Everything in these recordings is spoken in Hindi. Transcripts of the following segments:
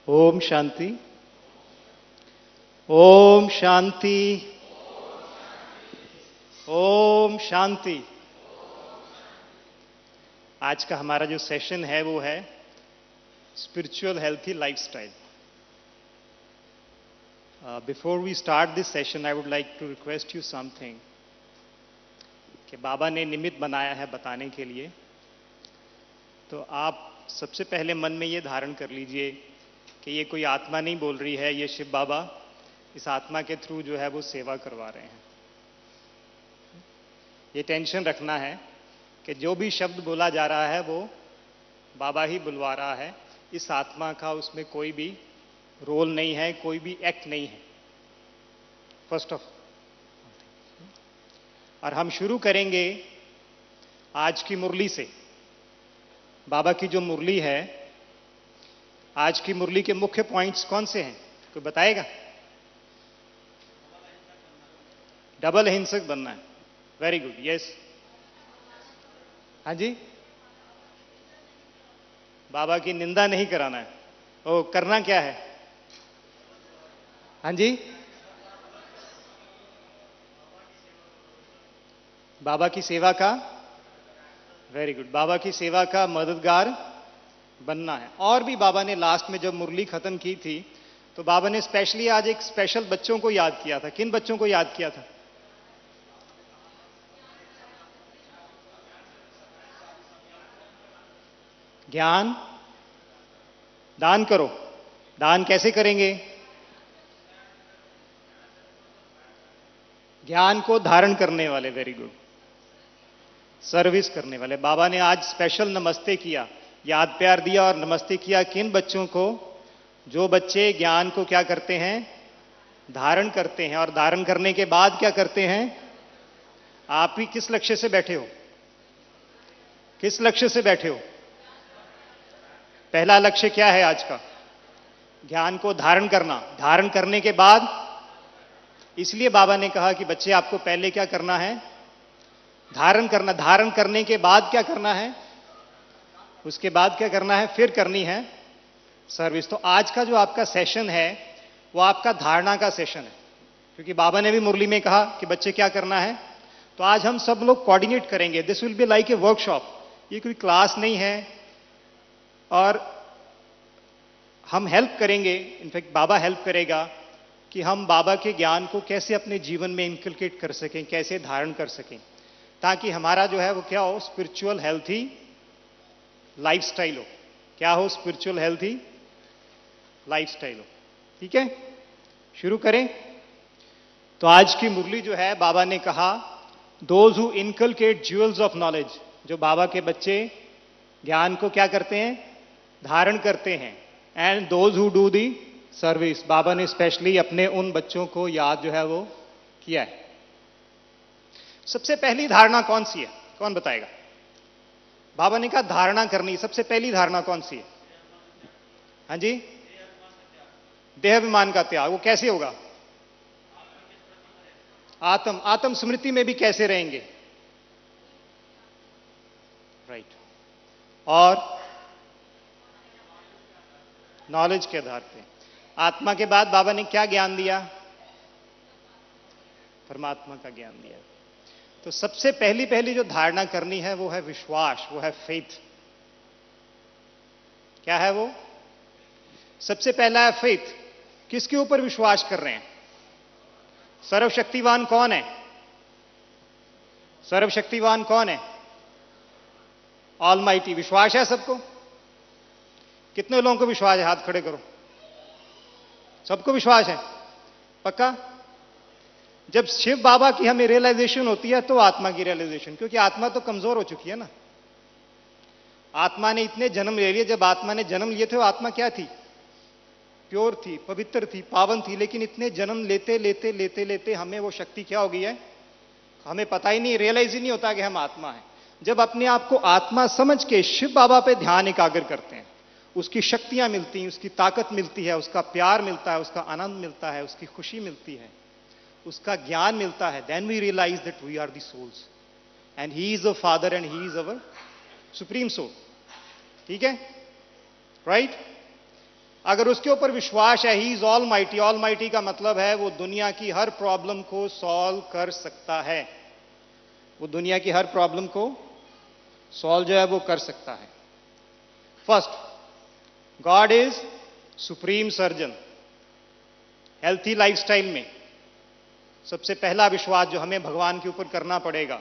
ओम शांति। ओम शांति। ओम शांति। आज का हमारा जो सेशन है वो है spiritual healthy lifestyle. Before we start this session I would like to request you something कि बाबा ने निमित्त बनाया है बताने के लिए। तो आप सबसे पहले मन में ये धारण कर लीजिए कि ये कोई आत्मा नहीं बोल रही है, ये शिव बाबा इस आत्मा के थ्रू जो है वो सेवा करवा रहे हैं। ये टेंशन रखना है कि जो भी शब्द बोला जा रहा है वो बाबा ही बुलवा रहा है। इस आत्मा का उसमें कोई भी रोल नहीं है, कोई भी एक्ट नहीं है। फर्स्ट ऑफ और हम शुरू करेंगे आज की मुरली से। बाबा की जो मुरली है, आज की मुरली के मुख्य पॉइंट्स कौन से हैं, कोई बताएगा? डबल अहिंसक बनना है। Very good, yes. हाँ जी, बाबा की निंदा नहीं कराना है। ओ, करना क्या है? हाँ जी, बाबा की सेवा का, वेरी गुड, बाबा की सेवा का मददगार बनना है। और भी बाबा ने लास्ट में जब मुरली खत्म की थी तो बाबा ने स्पेशली आज एक स्पेशल बच्चों को याद किया था। किन बच्चों को याद किया था? ज्ञान दान करो। दान कैसे करेंगे? ज्ञान को धारण करने वाले, वेरी गुड, सर्विस करने वाले। बाबा ने आज स्पेशल नमस्ते किया, याद प्यार दिया और नमस्ते किया। किन बच्चों को? जो बच्चे ज्ञान को क्या करते हैं? धारण करते हैं। और धारण करने के बाद क्या करते हैं? आप भी किस लक्ष्य से बैठे हो? किस लक्ष्य से बैठे हो? पहला लक्ष्य क्या है आज का? ज्ञान को धारण करना। धारण करने के बाद, इसलिए बाबा ने कहा कि बच्चे आपको पहले क्या करना है? धारण करना। धारण करने के बाद क्या करना है? उसके बाद क्या करना है? फिर करनी है सर्विस। तो आज का जो आपका सेशन है वो आपका धारणा का सेशन है, क्योंकि बाबा ने भी मुरली में कहा कि बच्चे क्या करना है। तो आज हम सब लोग कोऑर्डिनेट करेंगे। This will be like a workshop. ये कोई क्लास नहीं है। और हम हेल्प करेंगे, इनफैक्ट बाबा हेल्प करेगा कि हम बाबा के ज्ञान को कैसे अपने जीवन में इनकलकेट कर सकें, कैसे धारण कर सकें, ताकि हमारा जो है वो क्या हो? स्पिरिचुअल हेल्थी लाइफस्टाइल हो। क्या हो? स्पिरिचुअल हेल्थी लाइफस्टाइल हो। ठीक है, शुरू करें। तो आज की मुरली जो है, बाबा ने कहा those who inculcate Jules of knowledge. जो बाबा के बच्चे ज्ञान को क्या करते हैं? धारण करते हैं। And those who do the service. बाबा ने स्पेशली अपने उन बच्चों को याद जो है वो किया है। सबसे पहली धारणा कौन सी है? कौन बताएगा? बाबा ने कहा धारणा करनी। सबसे पहली धारणा कौन सी है? हाँ जी, देह अभिमान का त्याग। वो कैसे होगा? आत्म स्मृति में भी कैसे रहेंगे? राइट। और नॉलेज के आधार पे। आत्मा के बाद बाबा ने क्या ज्ञान दिया? परमात्मा का ज्ञान दिया। तो सबसे पहली जो धारणा करनी है वो है विश्वास, वो है फेथ। क्या है वो? सबसे पहला है फेथ। किसके ऊपर विश्वास कर रहे हैं? सर्वशक्तिवान कौन है? सर्वशक्तिवान कौन है? ऑलमाइटी। विश्वास है सबको? कितने लोगों को विश्वास है? हाथ खड़े करो। सबको विश्वास है? पक्का? जब शिव बाबा की हमें रियलाइजेशन होती है तो आत्मा की रियलाइजेशन, क्योंकि आत्मा तो कमजोर हो चुकी है ना। आत्मा ने इतने जन्म ले लिए। जब आत्मा ने जन्म लिए थे वो आत्मा क्या थी? प्योर थी, पवित्र थी, पावन थी। लेकिन इतने जन्म लेते लेते लेते लेते हमें वो शक्ति क्या हो गई है? हमें पता ही नहीं, रियलाइज ही नहीं होता कि हम आत्मा हैं। जब अपने आप को आत्मा समझ के शिव बाबा पे ध्यान एकाग्र करते हैं, उसकी शक्तियां मिलती हैं, उसकी ताकत मिलती है, उसका प्यार मिलता है, उसका आनंद मिलता है, उसकी खुशी मिलती है, उसका ज्ञान मिलता है। Then we realise that we are the souls and he is a father and he is our supreme soul. ठीक है, राइट? अगर उसके ऊपर विश्वास है, he is almighty. Almighty का मतलब है वो दुनिया की हर प्रॉब्लम को सॉल्व कर सकता है। वो दुनिया की हर प्रॉब्लम को सॉल्व जो है वो कर सकता है। First, God is supreme surgeon. Healthy lifestyle में सबसे पहला विश्वास जो हमें भगवान के ऊपर करना पड़ेगा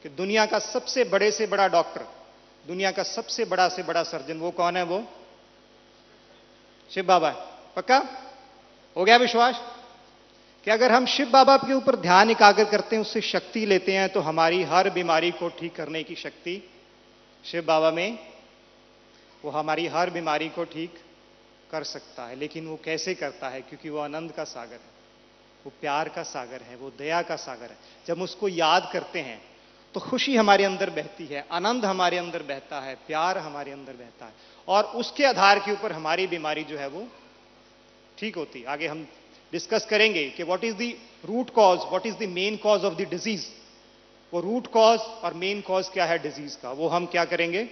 कि दुनिया का सबसे बड़े से बड़ा डॉक्टर, दुनिया का सबसे बड़ा से बड़ा सर्जन, वो कौन है? वो शिव बाबा है। पक्का हो गया विश्वास कि अगर हम शिव बाबा के ऊपर ध्यान एकाग्र करते हैं, उससे शक्ति लेते हैं, तो हमारी हर बीमारी को ठीक करने की शक्ति शिव बाबा में, वो हमारी हर बीमारी को ठीक कर सकता है। लेकिन वो कैसे करता है? क्योंकि वो आनंद का सागर है, वो प्यार का सागर है, वो दया का सागर है। जब उसको याद करते हैं तो खुशी हमारे अंदर बहती है, आनंद हमारे अंदर बहता है, प्यार हमारे अंदर बहता है, और उसके आधार के ऊपर हमारी बीमारी जो है वो ठीक होती है। आगे हम डिस्कस करेंगे कि what is the root cause, what is the main cause of the disease. वो रूट कॉज और मेन कॉज क्या है डिजीज का, वो हम क्या करेंगे?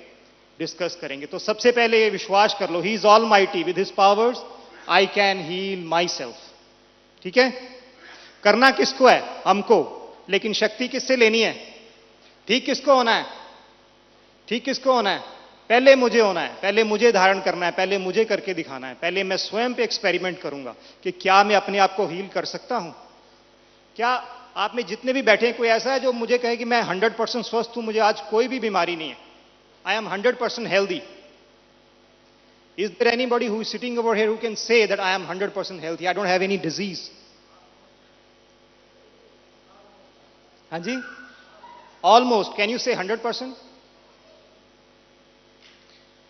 डिस्कस करेंगे। तो सबसे पहले ये विश्वास कर लो, he is almighty, with his powers I can heal myself. ठीक है? करना किसको है? हमको। लेकिन शक्ति किससे लेनी है? ठीक किसको होना है? ठीक किसको होना है? पहले मुझे होना है, पहले मुझे धारण करना है, पहले मुझे करके दिखाना है। पहले मैं स्वयं पे एक्सपेरिमेंट करूंगा कि क्या मैं अपने आप को हील कर सकता हूं। क्या आप में जितने भी बैठे हैं कोई ऐसा है जो मुझे कहे कि मैं 100% स्वस्थ हूं, मुझे आज कोई भी बीमारी नहीं है, I am 100% healthy? Is there anybody who is sitting over here who can say that I am 100% healthy, I don't have any disease? हाँ जी, ऑलमोस्ट। कैन यू से 100%?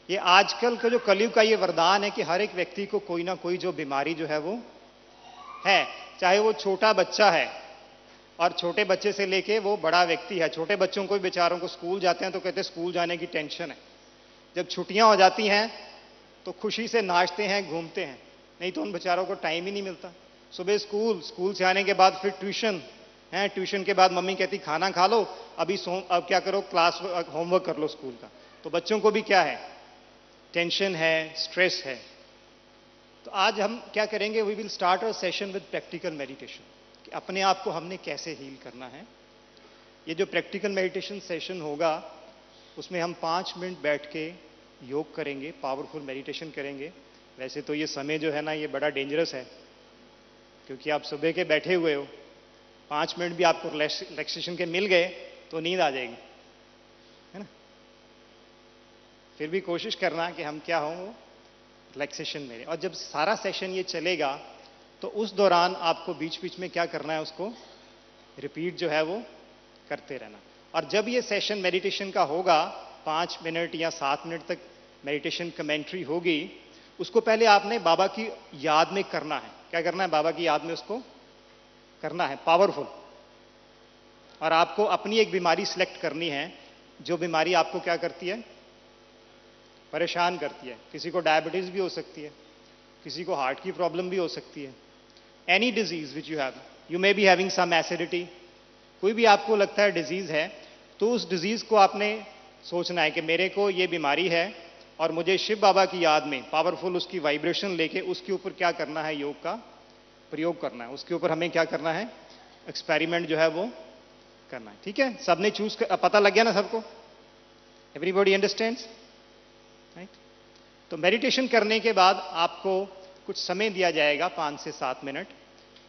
ये आजकल का जो कलयुग का ये वरदान है कि हर एक व्यक्ति को कोई ना कोई जो बीमारी जो है वो है, चाहे वो छोटा बच्चा है और छोटे बच्चे से लेके वो बड़ा व्यक्ति है। छोटे बच्चों को भी बेचारों को स्कूल जाते हैं तो कहते हैं स्कूल जाने की टेंशन है। जब छुट्टियां हो जाती हैं तो खुशी से नाचते हैं, घूमते हैं, नहीं तो उन बेचारों को टाइम ही नहीं मिलता। सुबह स्कूल, स्कूल से आने के बाद फिर ट्यूशन है, ट्यूशन के बाद मम्मी कहती खाना खा लो, अब क्या करो, क्लास होमवर्क कर लो स्कूल का। तो बच्चों को भी क्या है? टेंशन है, स्ट्रेस है। तो आज हम क्या करेंगे? We will start a session with practical meditation, कि अपने आप को हमने कैसे हील करना है। ये जो प्रैक्टिकल मेडिटेशन सेशन होगा उसमें हम 5 मिनट बैठ के योग करेंगे, पावरफुल मेडिटेशन करेंगे। वैसे तो ये समय जो है ना ये बड़ा डेंजरस है, क्योंकि आप सुबह के बैठे हुए हो, 5 मिनट भी आपको रिलैक्सेशन के मिल गए तो नींद आ जाएगी, है ना? फिर भी कोशिश करना कि हम क्या हों, रिलैक्सेशन में। और जब सारा सेशन ये चलेगा तो उस दौरान आपको बीच बीच में क्या करना है, उसको रिपीट जो है वो करते रहना। और जब ये सेशन मेडिटेशन का होगा, 5 मिनट या 7 मिनट तक मेडिटेशन कमेंट्री होगी, उसको पहले आपने बाबा की याद में करना है। क्या करना है? बाबा की याद में उसको करना है, पावरफुल। और आपको अपनी एक बीमारी सिलेक्ट करनी है, जो बीमारी आपको क्या करती है? परेशान करती है। किसी को डायबिटीज भी हो सकती है, किसी को हार्ट की प्रॉब्लम भी हो सकती है। Any disease which you have, you may be having some acidity, कोई भी आपको लगता है डिजीज है, तो उस डिजीज को आपने सोचना है कि मेरे को ये बीमारी है और मुझे शिव बाबा की याद में पावरफुल उसकी वाइब्रेशन लेके उसके ऊपर क्या करना है? योग का प्रयोग करना है। उसके ऊपर हमें क्या करना है? एक्सपेरिमेंट जो है वो करना है। ठीक है? सबने चूज पता लग गया ना सबको? Everybody understands, right? तो मेडिटेशन करने के बाद आपको कुछ समय दिया जाएगा, 5 से 7 मिनट,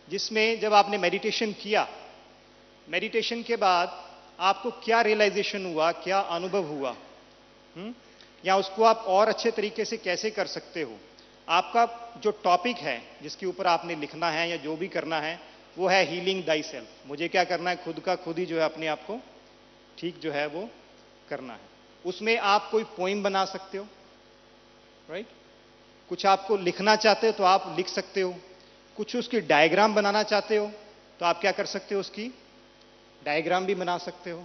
जिसमें जब आपने मेडिटेशन किया, मेडिटेशन के बाद आपको क्या रियलाइजेशन हुआ, क्या अनुभव हुआ, या उसको आप और अच्छे तरीके से कैसे कर सकते हो। आपका जो टॉपिक है जिसके ऊपर आपने लिखना है या जो भी करना है, वो है हीलिंग दाई सेल्फ। मुझे क्या करना है? खुद का खुद ही जो है अपने आप को ठीक जो है वो करना है। उसमें आप कोई पोइम बना सकते हो, राइट? कुछ आपको लिखना चाहते हो तो आप लिख सकते हो, कुछ उसकी डायग्राम बनाना चाहते हो तो आप क्या कर सकते हो? उसकी डायग्राम भी बना सकते हो,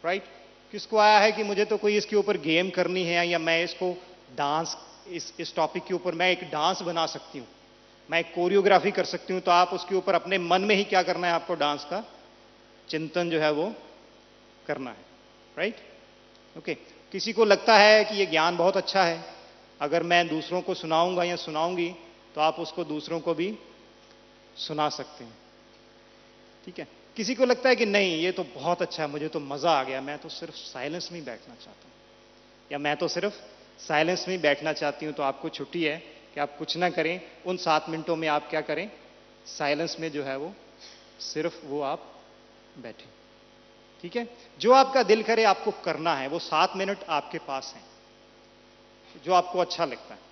राइट? किसको आया है कि मुझे तो कोई इसके ऊपर गेम करनी है, या मैं इसको डांस, इस टॉपिक के ऊपर मैं एक डांस बना सकती हूं, मैं एक कोरियोग्राफी कर सकती हूं, तो आप उसके ऊपर अपने मन में ही क्या करना है? आपको डांस का चिंतन जो है वो करना है, राइट? ओके। किसी को लगता है कि ये ज्ञान बहुत अच्छा है, अगर मैं दूसरों को सुनाऊंगा या सुनाऊंगी तो आप उसको दूसरों को भी सुना सकते हैं। ठीक है। किसी को लगता है कि नहीं ये तो बहुत अच्छा है, मुझे तो मजा आ गया, मैं तो सिर्फ साइलेंस में ही बैठना चाहता हूं, या मैं तो सिर्फ साइलेंस में ही बैठना चाहती हूं, तो आपको छुट्टी है कि आप कुछ ना करें। उन 7 मिनटों में आप क्या करें, साइलेंस में जो है वो सिर्फ वो आप बैठे। ठीक है। जो आपका दिल करे आपको करना है, वो 7 मिनट आपके पास हैं, जो आपको अच्छा लगता है।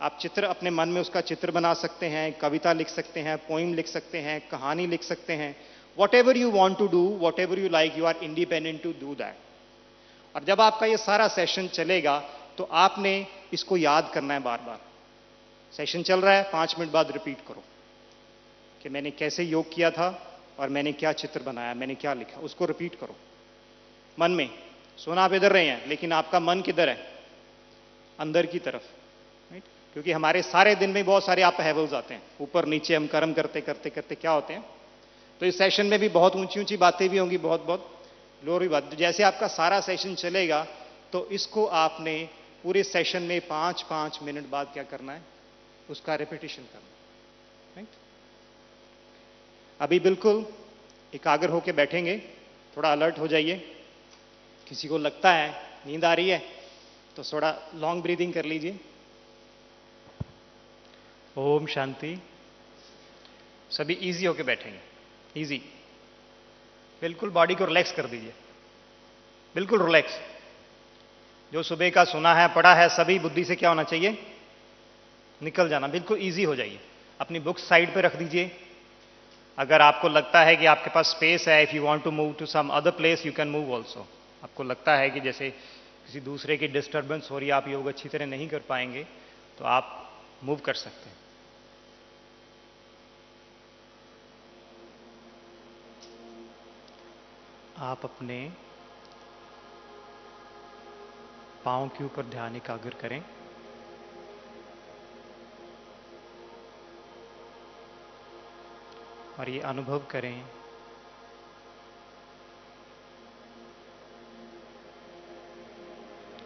आप चित्र अपने मन में उसका चित्र बना सकते हैं, कविता लिख सकते हैं, पोइम लिख सकते हैं, कहानी लिख सकते हैं। Whatever you want to do, whatever you like, you are independent to do that. और जब आपका ये सारा सेशन चलेगा तो आपने इसको याद करना है बार बार। सेशन चल रहा है, 5 मिनट बाद रिपीट करो कि मैंने कैसे योग किया था और मैंने क्या चित्र बनाया, मैंने क्या लिखा, उसको रिपीट करो मन में। सोना आप इधर रहे हैं लेकिन आपका मन किधर है, अंदर की तरफ। राइट। क्योंकि हमारे सारे दिन में बहुत सारे आप हैवल्स आते हैं, ऊपर नीचे हम कर्म करते करते करते क्या होते हैं। तो इस सेशन में भी बहुत ऊंची ऊंची बातें भी होंगी, बहुत बहुत लोरी बात। जैसे आपका सारा सेशन चलेगा तो इसको आपने पूरे सेशन में 5-5 मिनट बाद क्या करना है, उसका रिपीटिशन करना है। राइट। अभी बिल्कुल एकाग्र होकर बैठेंगे, थोड़ा अलर्ट हो जाइए। किसी को लगता है नींद आ रही है तो थोड़ा लॉन्ग ब्रीदिंग कर लीजिए। ओम शांति। सभी इजी होकर बैठेंगे, इजी। बिल्कुल बॉडी को रिलैक्स कर दीजिए, बिल्कुल रिलैक्स। जो सुबह का सुना है पढ़ा है सभी बुद्धि से क्या होना चाहिए, निकल जाना। बिल्कुल इजी हो जाइए। अपनी बुक्स साइड पे रख दीजिए। अगर आपको लगता है कि आपके पास स्पेस है, if you want to move to some other place you can move also. आपको लगता है कि जैसे किसी दूसरे की डिस्टर्बेंस हो रही है, आप योग अच्छी तरह नहीं कर पाएंगे, तो आप मूव कर सकते हैं। आप अपने पांव के ऊपर ध्यान एकाग्र करें और ये अनुभव करें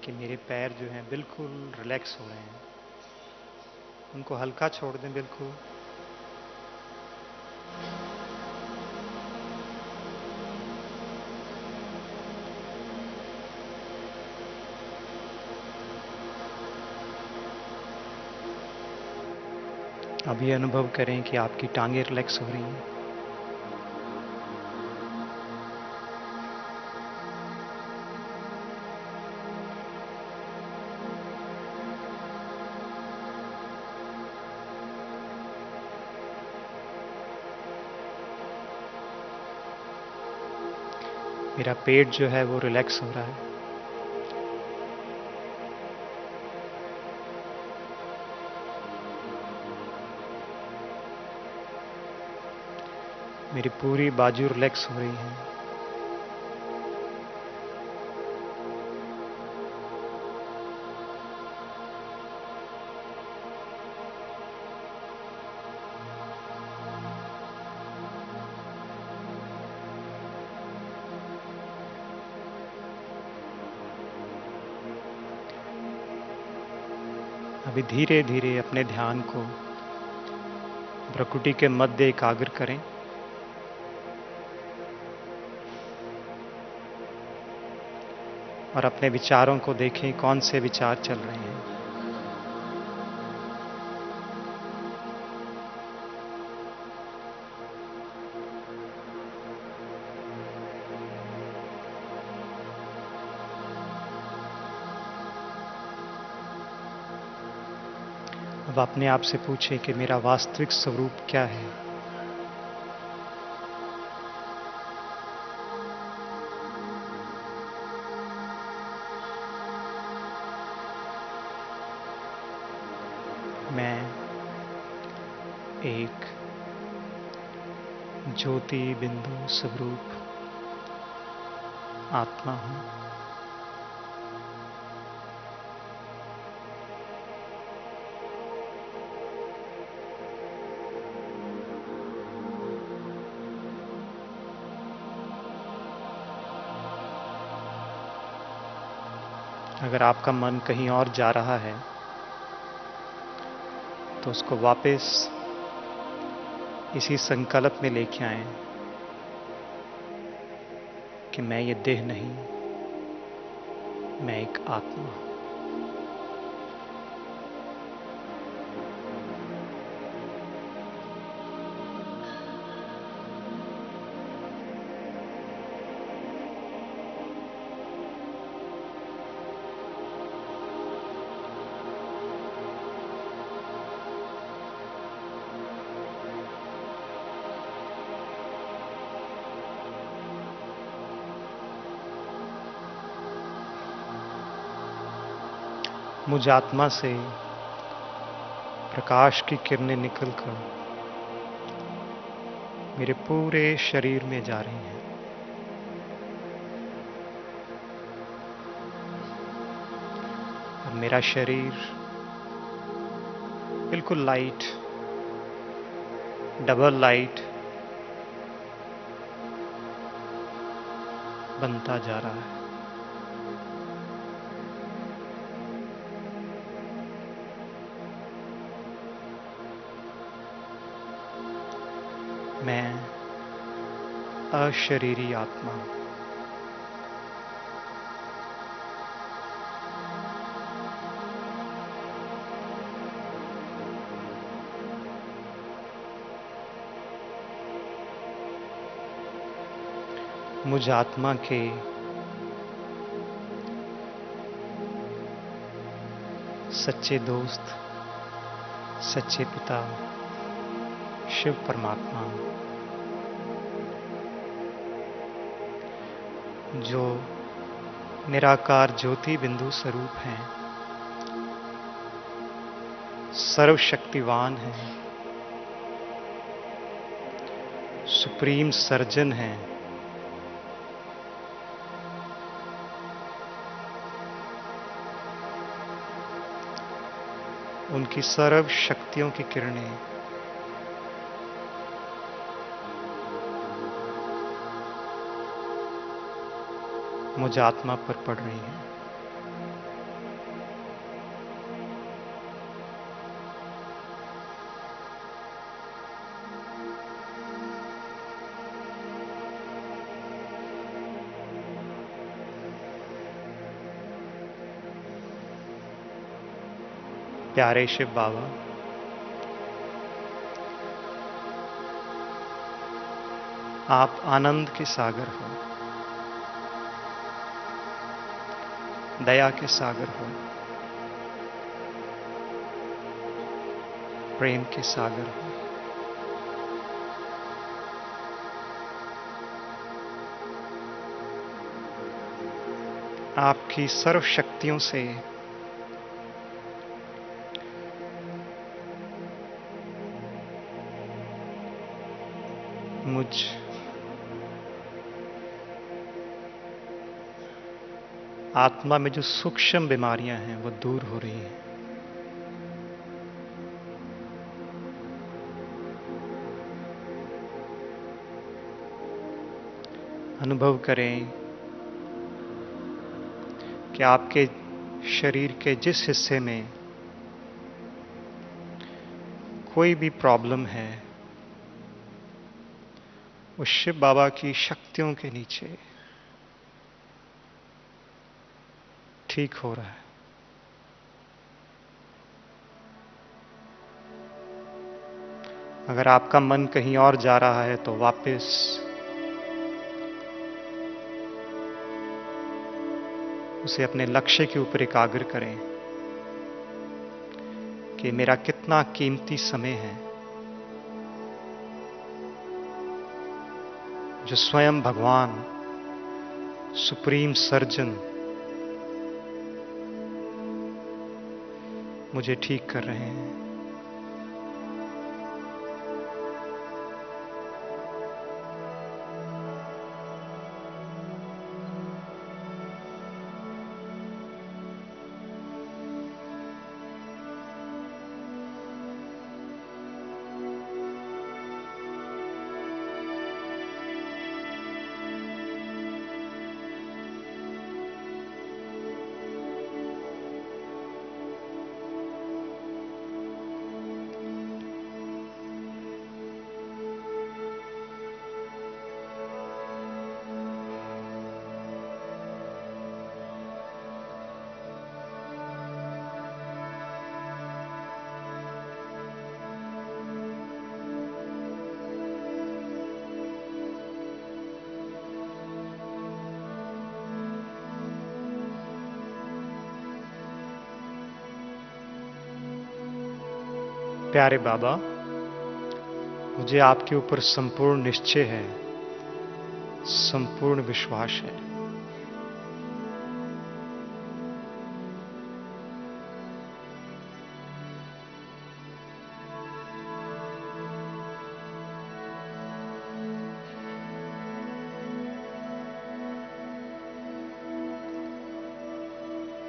कि मेरे पैर जो हैं बिल्कुल रिलैक्स हो रहे हैं। उनको हल्का छोड़ दें बिल्कुल। अभी अनुभव करें कि आपकी टांगें रिलैक्स हो रही हैं। मेरा पेट जो है वो रिलैक्स हो रहा है। मेरी पूरी बाजू रिलैक्स हो रही है। अभी धीरे धीरे अपने ध्यान को प्रकृति के मध्य एकाग्र करें और अपने विचारों को देखें कौन से विचार चल रहे हैं। अब अपने आप से पूछें कि मेरा वास्तविक स्वरूप क्या है। मैं एक ज्योति बिंदु स्वरूप आत्मा हूं। अगर आपका मन कहीं और जा रहा है तो उसको वापस इसी संकल्प में लेके आए कि मैं ये देह नहीं, मैं एक आत्मा हूं। मुझ आत्मा से प्रकाश की किरणें निकलकर मेरे पूरे शरीर में जा रही हैं। और मेरा शरीर बिल्कुल लाइट, डबल लाइट बनता जा रहा है। मैं अशरीरी आत्मा हूं। मुझ आत्मा के सच्चे दोस्त, सच्चे पिता शिव परमात्मा, जो निराकार ज्योति बिंदु स्वरूप हैं, सर्वशक्तिवान हैं, सुप्रीम सर्जन हैं, उनकी सर्व शक्तियों की किरणें मुझ आत्मा पर पड़ रही हैं। प्यारे शिव बाबा, आप आनंद के सागर हो, दया के सागर हो, प्रेम के सागर हो। आपकी सर्व शक्तियों से मुझ आत्मा में जो सूक्ष्म बीमारियां हैं वो दूर हो रही हैं। अनुभव करें कि आपके शरीर के जिस हिस्से में कोई भी प्रॉब्लम है, वो शिव बाबा की शक्तियों के नीचे ठीक हो रहा है। अगर आपका मन कहीं और जा रहा है तो वापस उसे अपने लक्ष्य के ऊपर एकाग्र करें कि मेरा कितना कीमती समय है जो स्वयं भगवान सुप्रीम सर्जन मुझे ठीक कर रहे हैं। प्यारे बाबा, मुझे आपके ऊपर संपूर्ण निश्चय है, संपूर्ण विश्वास है।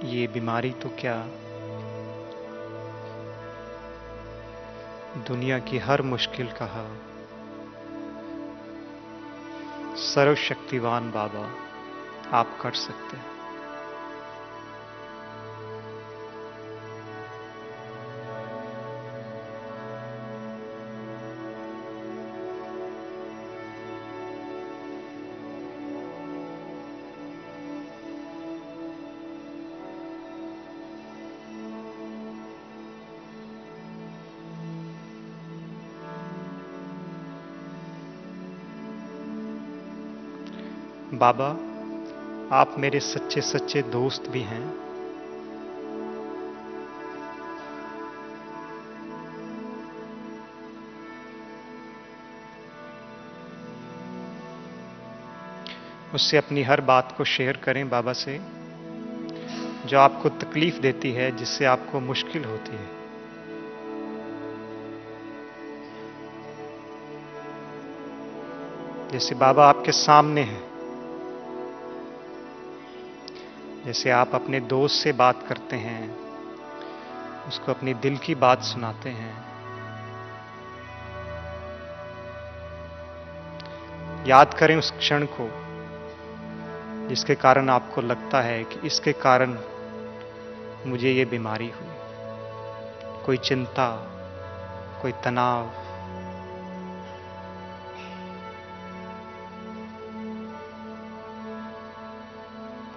ये बीमारी तो क्या, दुनिया की हर मुश्किल का हल सर्वशक्तिवान बाबा आप कर सकते हैं। बाबा, आप मेरे सच्चे सच्चे दोस्त भी हैं। उससे अपनी हर बात को शेयर करें बाबा से, जो आपको तकलीफ देती है, जिससे आपको मुश्किल होती है। जैसे बाबा आपके सामने हैं, जैसे आप अपने दोस्त से बात करते हैं, उसको अपनी दिल की बात सुनाते हैं। याद करें उस क्षण को जिसके कारण आपको लगता है कि इसके कारण मुझे ये बीमारी हुई। कोई चिंता, कोई तनाव,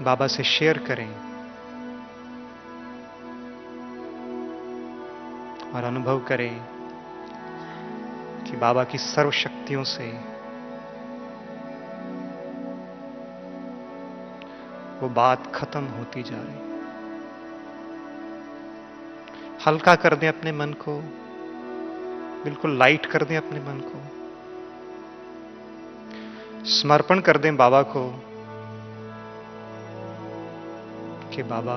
बाबा से शेयर करें और अनुभव करें कि बाबा की सर्व शक्तियों से वो बात खत्म होती जा रही। हल्का कर दें अपने मन को, बिल्कुल लाइट कर दें अपने मन को, समर्पण कर दें बाबा को कि बाबा,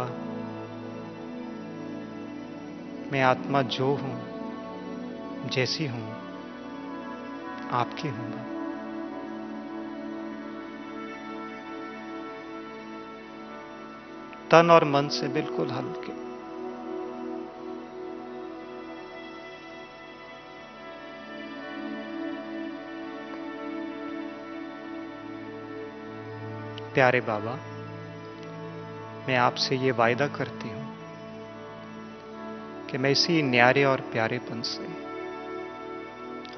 मैं आत्मा जो हूं, जैसी हूं, आपकी हूं। तन और मन से बिल्कुल हल्के। प्यारे बाबा, मैं आपसे ये वायदा करती हूं कि मैं इसी न्यारे और प्यारेपन से,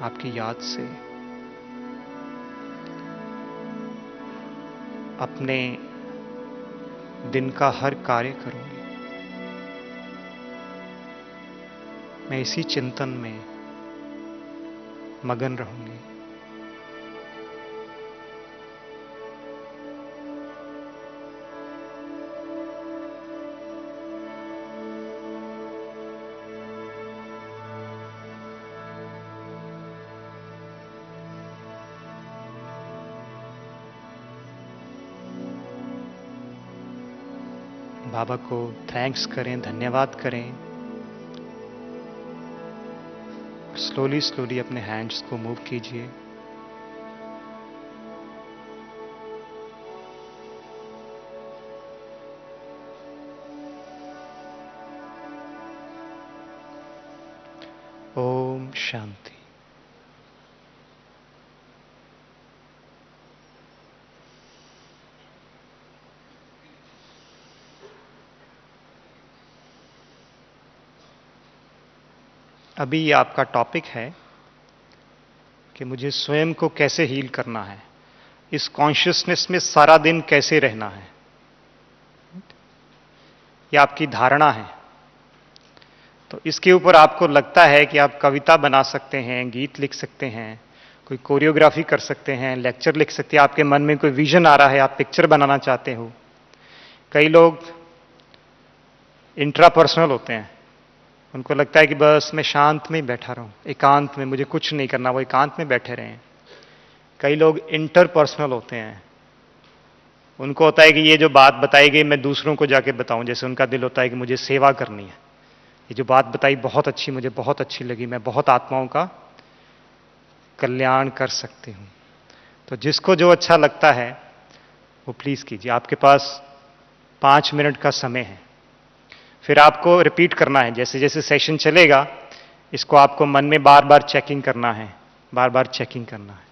आपकी याद से अपने दिन का हर कार्य करूंगी। मैं इसी चिंतन में मगन रहूंगी। बाबा को थैंक्स करें, धन्यवाद करें। स्लोली स्लोली अपने हैंड्स को मूव कीजिए। ओम शांति। अभी ये आपका टॉपिक है कि मुझे स्वयं को कैसे हील करना है, इस कॉन्शियसनेस में सारा दिन कैसे रहना है। ये आपकी धारणा है। तो इसके ऊपर आपको लगता है कि आप कविता बना सकते हैं, गीत लिख सकते हैं, कोई कोरियोग्राफी कर सकते हैं, लेक्चर लिख सकते हैं। आपके मन में कोई विजन आ रहा है, आप पिक्चर बनाना चाहते हो। कई लोग इंट्रापर्सनल होते हैं, उनको लगता है कि बस मैं शांत में ही बैठा रहूं, एकांत में, मुझे कुछ नहीं करना, वो एकांत में बैठे रहें। कई लोग इंटरपर्सनल होते हैं, उनको होता है कि ये जो बात बताई गई मैं दूसरों को जाके बताऊं। जैसे उनका दिल होता है कि मुझे सेवा करनी है, ये जो बात बताई बहुत अच्छी, मुझे बहुत अच्छी लगी, मैं बहुत आत्माओं का कल्याण कर सकती हूं। तो जिसको जो अच्छा लगता है वो प्लीज कीजिए। आपके पास 5 मिनट का समय है। फिर आपको रिपीट करना है, जैसे जैसे सेशन चलेगा इसको आपको मन में बार बार चेकिंग करना है, बार बार चेकिंग करना है।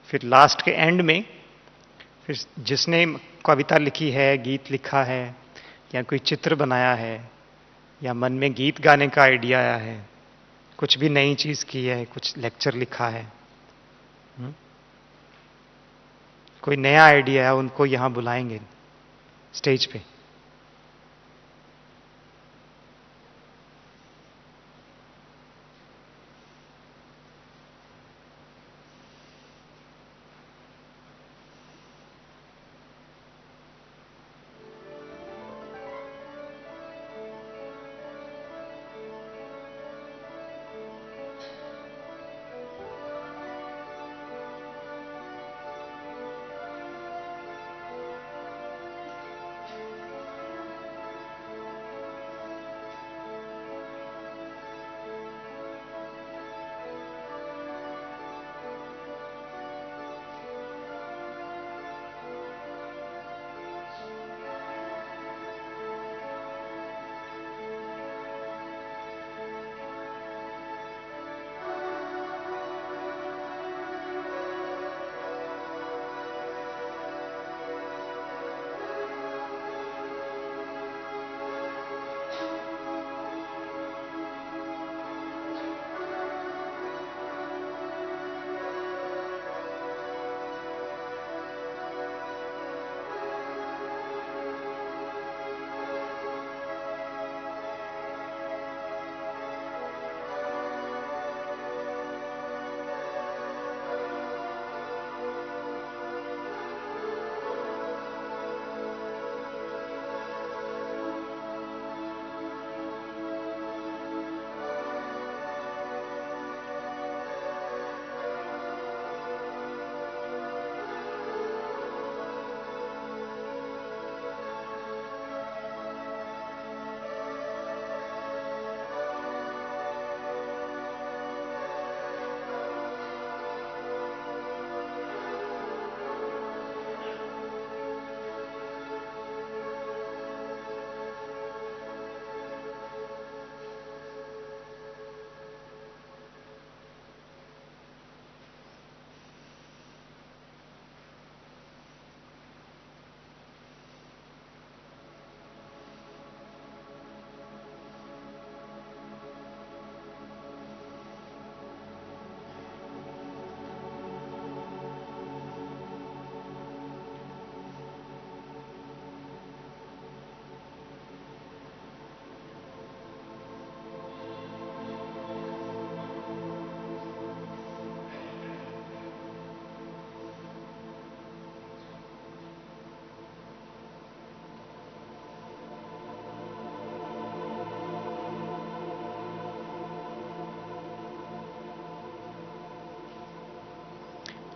फिर लास्ट के एंड में, फिर जिसने कविता लिखी है, गीत लिखा है, या कोई चित्र बनाया है, या मन में गीत गाने का आइडिया आया है, कुछ भी नई चीज की है, कुछ लेक्चर लिखा है, कोई नया आइडिया है, उनको यहां बुलाएंगे स्टेज पे।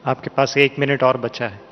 आपके पास 1 मिनट और बचा है।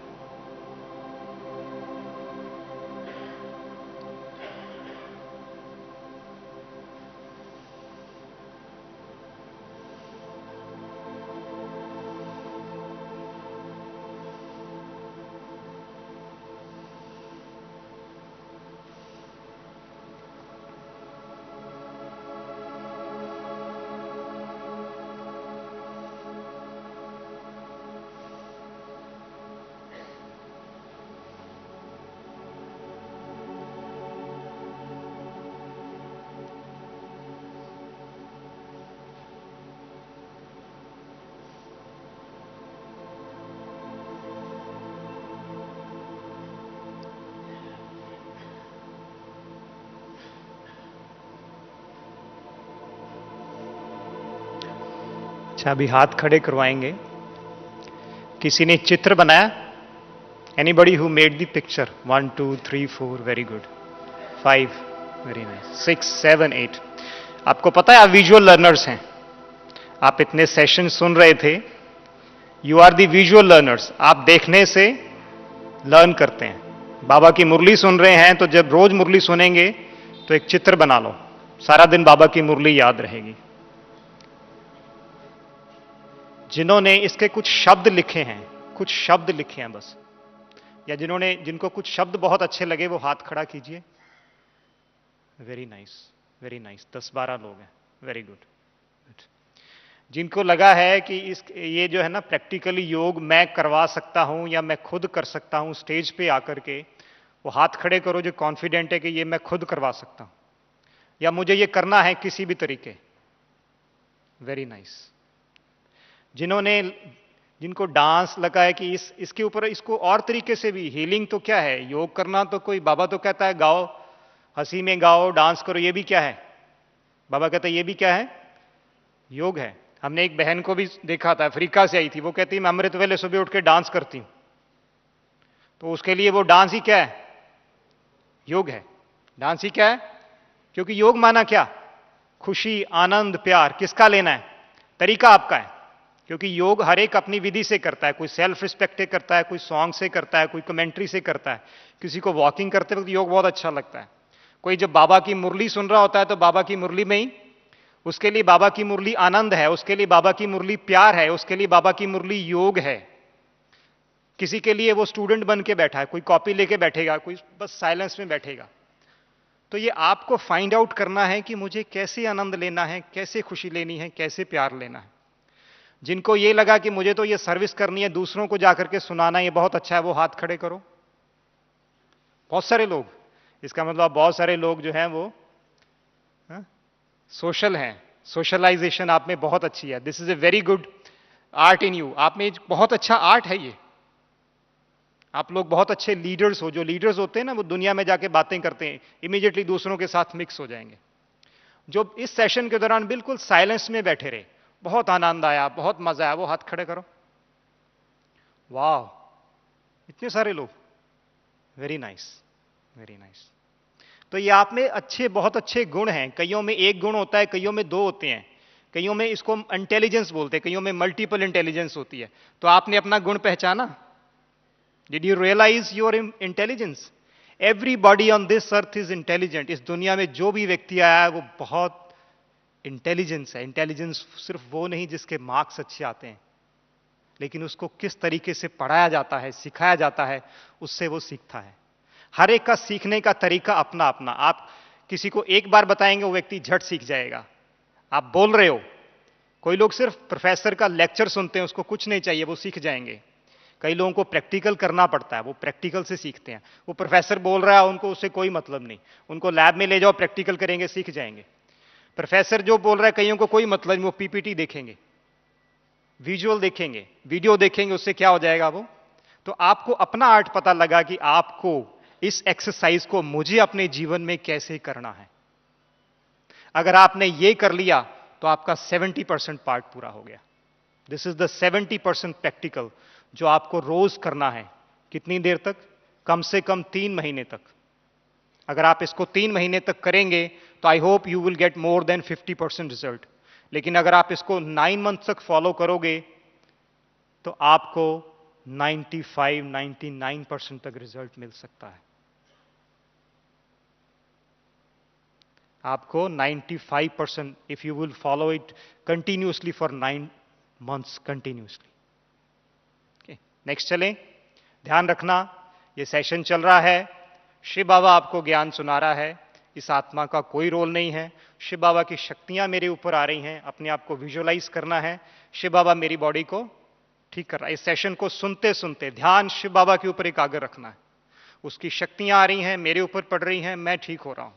अच्छा, अभी हाथ खड़े करवाएंगे। किसी ने चित्र बनाया? Anybody who made the picture? 1 2 3 4, very good. 5, very nice. 6 7 8। आपको पता है आप विजुअल लर्नर्स हैं। आप इतने सेशन सुन रहे थे। You are the visual learners. आप देखने से लर्न करते हैं। बाबा की मुरली सुन रहे हैं, तो जब रोज मुरली सुनेंगे तो एक चित्र बना लो, सारा दिन बाबा की मुरली याद रहेगी। जिन्होंने इसके कुछ शब्द लिखे हैं, कुछ शब्द लिखे हैं बस, या जिनको कुछ शब्द बहुत अच्छे लगे वो हाथ खड़ा कीजिए। Very nice, very nice. 10-12 लोग हैं, वेरी गुड। जिनको लगा है कि ये जो है ना प्रैक्टिकली योग मैं करवा सकता हूं या मैं खुद कर सकता हूं स्टेज पे आकर के, वो हाथ खड़े करो जो कॉन्फिडेंट है कि ये मैं खुद करवा सकता हूं या मुझे ये करना है किसी भी तरीके। Very nice. जिनको डांस लगा है कि इसके ऊपर इसको और तरीके से भी हीलिंग, तो क्या है योग करना, तो कोई बाबा तो कहता है गाओ, हंसी में गाओ, डांस करो, ये भी क्या है? बाबा कहता है ये भी क्या है? योग है। हमने एक बहन को भी देखा था, अफ्रीका से आई थी, वो कहती है मैं अमृत वेले सुबह उठ के डांस करती हूं। तो उसके लिए वो डांस ही क्या है? योग है। डांस ही क्या है? क्योंकि योग माना क्या? खुशी, आनंद, प्यार। किसका लेना है? तरीका आपका है। क्योंकि योग हर एक अपनी विधि से करता है। कोई सेल्फ रिस्पेक्ट से करता है, कोई सॉन्ग से करता है, कोई कमेंट्री से करता है, किसी को वॉकिंग करते वक्त योग बहुत अच्छा लगता है। कोई जब बाबा की मुरली सुन रहा होता है तो बाबा की मुरली में ही, उसके लिए बाबा की मुरली आनंद है, उसके लिए बाबा की मुरली प्यार है, उसके लिए बाबा की मुरली योग है। किसी के लिए वो स्टूडेंट बन के बैठा है, कोई कॉपी लेके बैठेगा, कोई बस साइलेंस में बैठेगा। तो ये आपको फाइंड आउट करना है कि मुझे कैसे आनंद लेना है, कैसे खुशी लेनी है, कैसे प्यार लेना है। जिनको ये लगा कि मुझे तो ये सर्विस करनी है, दूसरों को जाकर के सुनाना ये बहुत अच्छा है, वो हाथ खड़े करो। बहुत सारे लोग, इसका मतलब बहुत सारे लोग जो हैं वो सोशल हैं। सोशलाइजेशन आप में बहुत अच्छी है। This is a very good art in you. आप में बहुत अच्छा आर्ट है ये। आप लोग बहुत अच्छे लीडर्स हो। जो लीडर्स होते हैं ना, वो दुनिया में जाके बातें करते हैं, इमीडिएटली दूसरों के साथ मिक्स हो जाएंगे। जो इस सेशन के दौरान बिल्कुल साइलेंस में बैठे रहे, बहुत आनंद आया, बहुत मजा आया, वो हाथ खड़े करो। वाह, इतने सारे लोग। Very nice, very nice. तो ये आप में अच्छे, बहुत अच्छे गुण हैं। कईयों में एक गुण होता है, कईयों में 2 होते हैं, कईयों में इसको इंटेलिजेंस बोलते हैं, कईयों में मल्टीपल इंटेलिजेंस होती है। तो आपने अपना गुण पहचाना? Did you realise your intelligence? Everybody on this earth is intelligent. इस दुनिया में जो भी व्यक्ति आया है वो बहुत इंटेलिजेंस है। इंटेलिजेंस सिर्फ वो नहीं जिसके मार्क्स अच्छे आते हैं, लेकिन उसको किस तरीके से पढ़ाया जाता है, सिखाया जाता है, उससे वो सीखता है। हर एक का सीखने का तरीका अपना अपना। आप किसी को एक बार बताएंगे वो व्यक्ति झट सीख जाएगा। आप बोल रहे हो, कोई लोग सिर्फ प्रोफेसर का लेक्चर सुनते हैं, उसको कुछ नहीं चाहिए, वो सीख जाएंगे। कई लोगों को प्रैक्टिकल करना पड़ता है, वो प्रैक्टिकल से सीखते हैं। वो प्रोफेसर बोल रहा है, उनको उससे कोई मतलब नहीं, उनको लैब में ले जाओ, प्रैक्टिकल करेंगे, सीख जाएंगे। प्रोफेसर जो बोल रहा है कईयों को कोई मतलब नहीं, वो पीपीटी देखेंगे, विजुअल देखेंगे, वीडियो देखेंगे, उससे क्या हो जाएगा वो। तो आपको अपना आर्ट पता लगा कि आपको इस एक्सरसाइज को मुझे अपने जीवन में कैसे करना है। अगर आपने ये कर लिया तो आपका 70% पार्ट पूरा हो गया। दिस इज द 70% प्रैक्टिकल जो आपको रोज करना है। कितनी देर तक? कम से कम 3 महीने तक। अगर आप इसको 3 महीने तक करेंगे तो I hope you will get more than 50% result. लेकिन अगर आप इसको 9 मंथ तक फॉलो करोगे तो आपको 95-99% तक रिजल्ट मिल सकता है। आपको 95% if you will follow it continuously for 9 months continuously. Next चलें। ध्यान रखना, ये सेशन चल रहा है, शिव बाबा आपको ज्ञान सुना रहा है, इस आत्मा का कोई रोल नहीं है। शिव बाबा की शक्तियां मेरे ऊपर आ रही हैं, अपने आप को विजुअलाइज करना है, शिव बाबा मेरी बॉडी को ठीक कर रहा है। इस सेशन को सुनते सुनते ध्यान शिव बाबा के ऊपर एकाग्र रखना है, उसकी शक्तियां आ रही हैं, मेरे ऊपर पड़ रही हैं, मैं ठीक हो रहा हूं।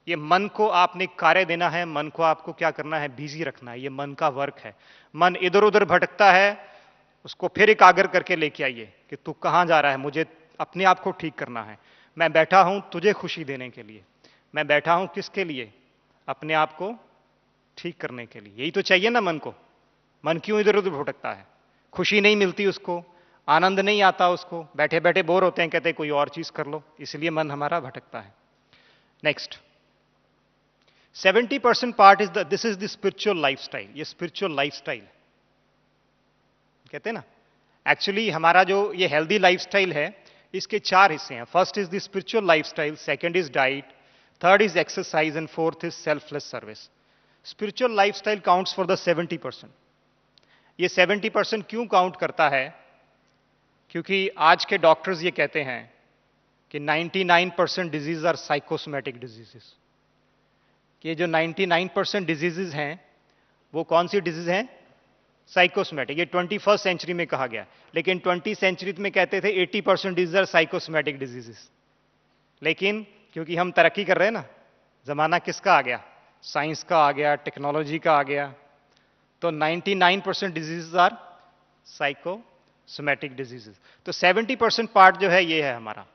ये मन को आपने कार्य देना है, मन को आपको क्या करना है, बिजी रखना है, ये मन का वर्क है। मन इधर उधर भटकता है, उसको फिर एकाग्र करके लेके आइए कि तू कहां जा रहा है, मुझे अपने आप को ठीक करना है। मैं बैठा हूं तुझे खुशी देने के लिए, मैं बैठा हूं किसके लिए, अपने आप को ठीक करने के लिए। यही तो चाहिए ना मन को। मन क्यों इधर उधर भटकता है, खुशी नहीं मिलती उसको, आनंद नहीं आता उसको, बैठे बैठे बोर होते हैं, कहते हैं कोई और चीज कर लो, इसलिए मन हमारा भटकता है। Next, 70% part is this is the spiritual lifestyle. ये स्पिरिचुअल लाइफस्टाइल कहते हैं ना, एक्चुअली हमारा जो ये हेल्दी लाइफस्टाइल है, इसके 4 हिस्से हैं। First is the spiritual lifestyle, second is diet, third is exercise and fourth is selfless service. Spiritual lifestyle counts for the 70%। ये 70% क्यों काउंट करता है, क्योंकि आज के डॉक्टर्स ये कहते हैं कि 99% डिजीज आर साइकोसोमैटिक डिजीजेस। ये जो 99% डिजीजेस हैं वो कौन सी डिजीज हैं, साइकोसोमैटिक। ये 21st सेंचुरी में कहा गया, लेकिन 20th सेंचुरी में कहते थे 80% डिजीज आर साइकोसोमैटिक डिजीजेस। लेकिन क्योंकि हम तरक्की कर रहे हैं ना, जमाना किसका आ गया, साइंस का आ गया, टेक्नोलॉजी का आ गया, तो 99% डिजीजेस आर साइकोसोमैटिक डिजीजेस। तो 70% पार्ट जो है ये है हमारा।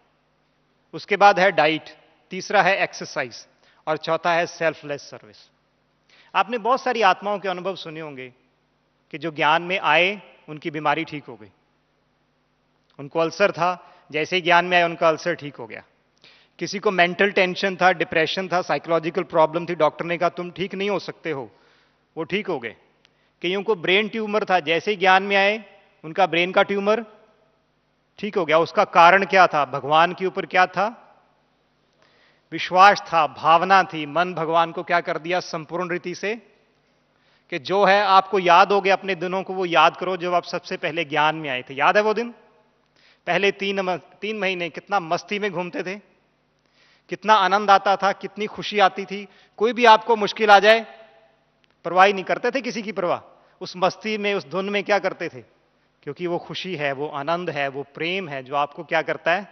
उसके बाद है डाइट, तीसरा है एक्सरसाइज, और चौथा है सेल्फलेस सर्विस। आपने बहुत सारी आत्माओं के अनुभव सुने होंगे कि जो ज्ञान में आए उनकी बीमारी ठीक हो गई। उनको अल्सर था, जैसे ही ज्ञान में आए उनका अल्सर ठीक हो गया। किसी को मेंटल टेंशन था, डिप्रेशन था, साइकोलॉजिकल प्रॉब्लम थी, डॉक्टर ने कहा तुम ठीक नहीं हो सकते हो, वो ठीक हो गए। कईयों को ब्रेन ट्यूमर था, जैसे ही ज्ञान में आए उनका ब्रेन का ट्यूमर ठीक हो गया। उसका कारण क्या था, भगवान के ऊपर क्या था, विश्वास था, भावना थी। मन भगवान को क्या कर दिया संपूर्ण रीति से, कि जो है आपको याद हो गया अपने दिनों को, वो याद करो जब आप सबसे पहले ज्ञान में आए थे। याद है वो दिन, पहले 3 महीने कितना मस्ती में घूमते थे, कितना आनंद आता था, कितनी खुशी आती थी। कोई भी आपको मुश्किल आ जाए परवाह ही नहीं करते थे, किसी की परवाह। उस मस्ती में, उस धुन में क्या करते थे, क्योंकि वो खुशी है, वो आनंद है, वो प्रेम है जो आपको क्या करता है,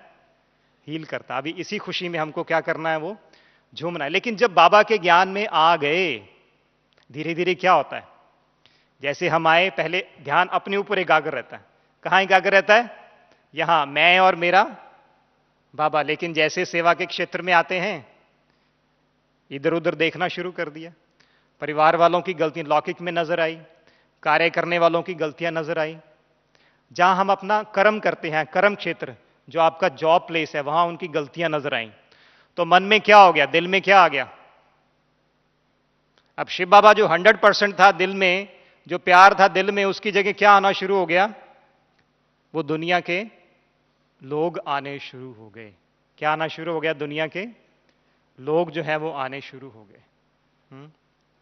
हील करता है। अभी इसी खुशी में हमको क्या करना है, वो झूमना है। लेकिन जब बाबा के ज्ञान में आ गए, धीरे धीरे क्या होता है, जैसे हम आए पहले ध्यान अपने ऊपर एकाग्र रहता है। कहां एकाग्र रहता है, यहां मैं और मेरा बाबा। लेकिन जैसे सेवा के क्षेत्र में आते हैं, इधर उधर देखना शुरू कर दिया। परिवार वालों की गलतियां लौकिक में नजर आई, कार्य करने वालों की गलतियां नजर आई। जहां हम अपना कर्म करते हैं, कर्म क्षेत्र जो आपका जॉब प्लेस है, वहां उनकी गलतियां नजर आई। तो मन में क्या हो गया, दिल में क्या आ गया। अब शिव बाबा जो 100% था दिल में, जो प्यार था दिल में, उसकी जगह क्या आना शुरू हो गया, वो दुनिया के लोग आने शुरू हो गए। क्या आना शुरू हो गया, दुनिया के लोग जो है वो आने शुरू हो गए।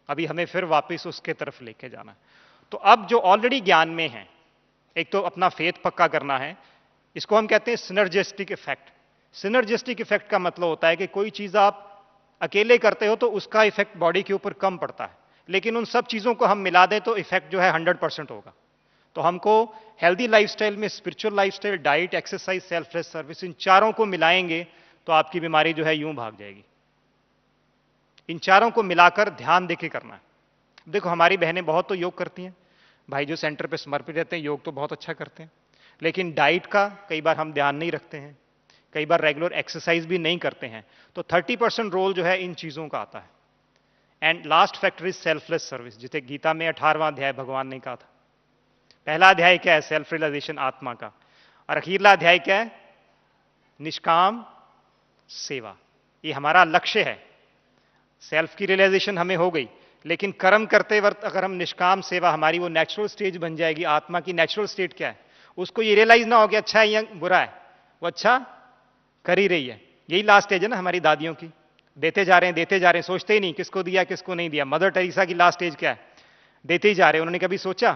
अभी हमें फिर वापस उसके तरफ लेके जाना है। तो अब जो ऑलरेडी ज्ञान में है, एक तो अपना फेथ पक्का करना है, इसको हम कहते हैं सिनर्जिस्टिक इफेक्ट। सिनर्जिस्टिक इफेक्ट का मतलब होता है कि कोई चीज आप अकेले करते हो तो उसका इफेक्ट बॉडी के ऊपर कम पड़ता है, लेकिन उन सब चीजों को हम मिला दें तो इफेक्ट जो है 100% होगा। तो हमको हेल्दी लाइफस्टाइल में spiritual lifestyle, diet, exercise, selfless service, इन चारों को मिलाएंगे तो आपकी बीमारी जो है यूं भाग जाएगी। इन चारों को मिलाकर ध्यान देके करना है। देखो हमारी बहनें बहुत तो योग करती हैं, भाई जो सेंटर पे समर्पित रहते हैं योग तो बहुत अच्छा करते हैं, लेकिन डाइट का कई बार हम ध्यान नहीं रखते हैं, कई बार रेगुलर एक्सरसाइज भी नहीं करते हैं। तो 30% रोल जो है इन चीजों का आता है। And last factor is selfless service, जिसे गीता में 18वां अध्याय भगवान ने कहा था। पहला अध्याय क्या है, सेल्फ रियलाइजेशन आत्मा का, और अखीरला अध्याय क्या है, निष्काम सेवा। ये हमारा लक्ष्य है। सेल्फ की रियलाइजेशन हमें हो गई, लेकिन कर्म करते वक्त अगर हम निष्काम सेवा, हमारी वो नेचुरल स्टेज बन जाएगी, आत्मा की नेचुरल स्टेट क्या है, उसको ये रियलाइज ना हो कि अच्छा है या बुरा है, वो अच्छा कर ही रही है। यही लास्ट स्टेज है ना हमारी दादियों की, देते जा रहे हैं देते जा रहे हैं, सोचते ही नहीं किसको दिया किसको नहीं दिया। मदर टेरेसा की लास्ट स्टेज क्या है, देते ही जा रहे हैं। उन्होंने कभी सोचा,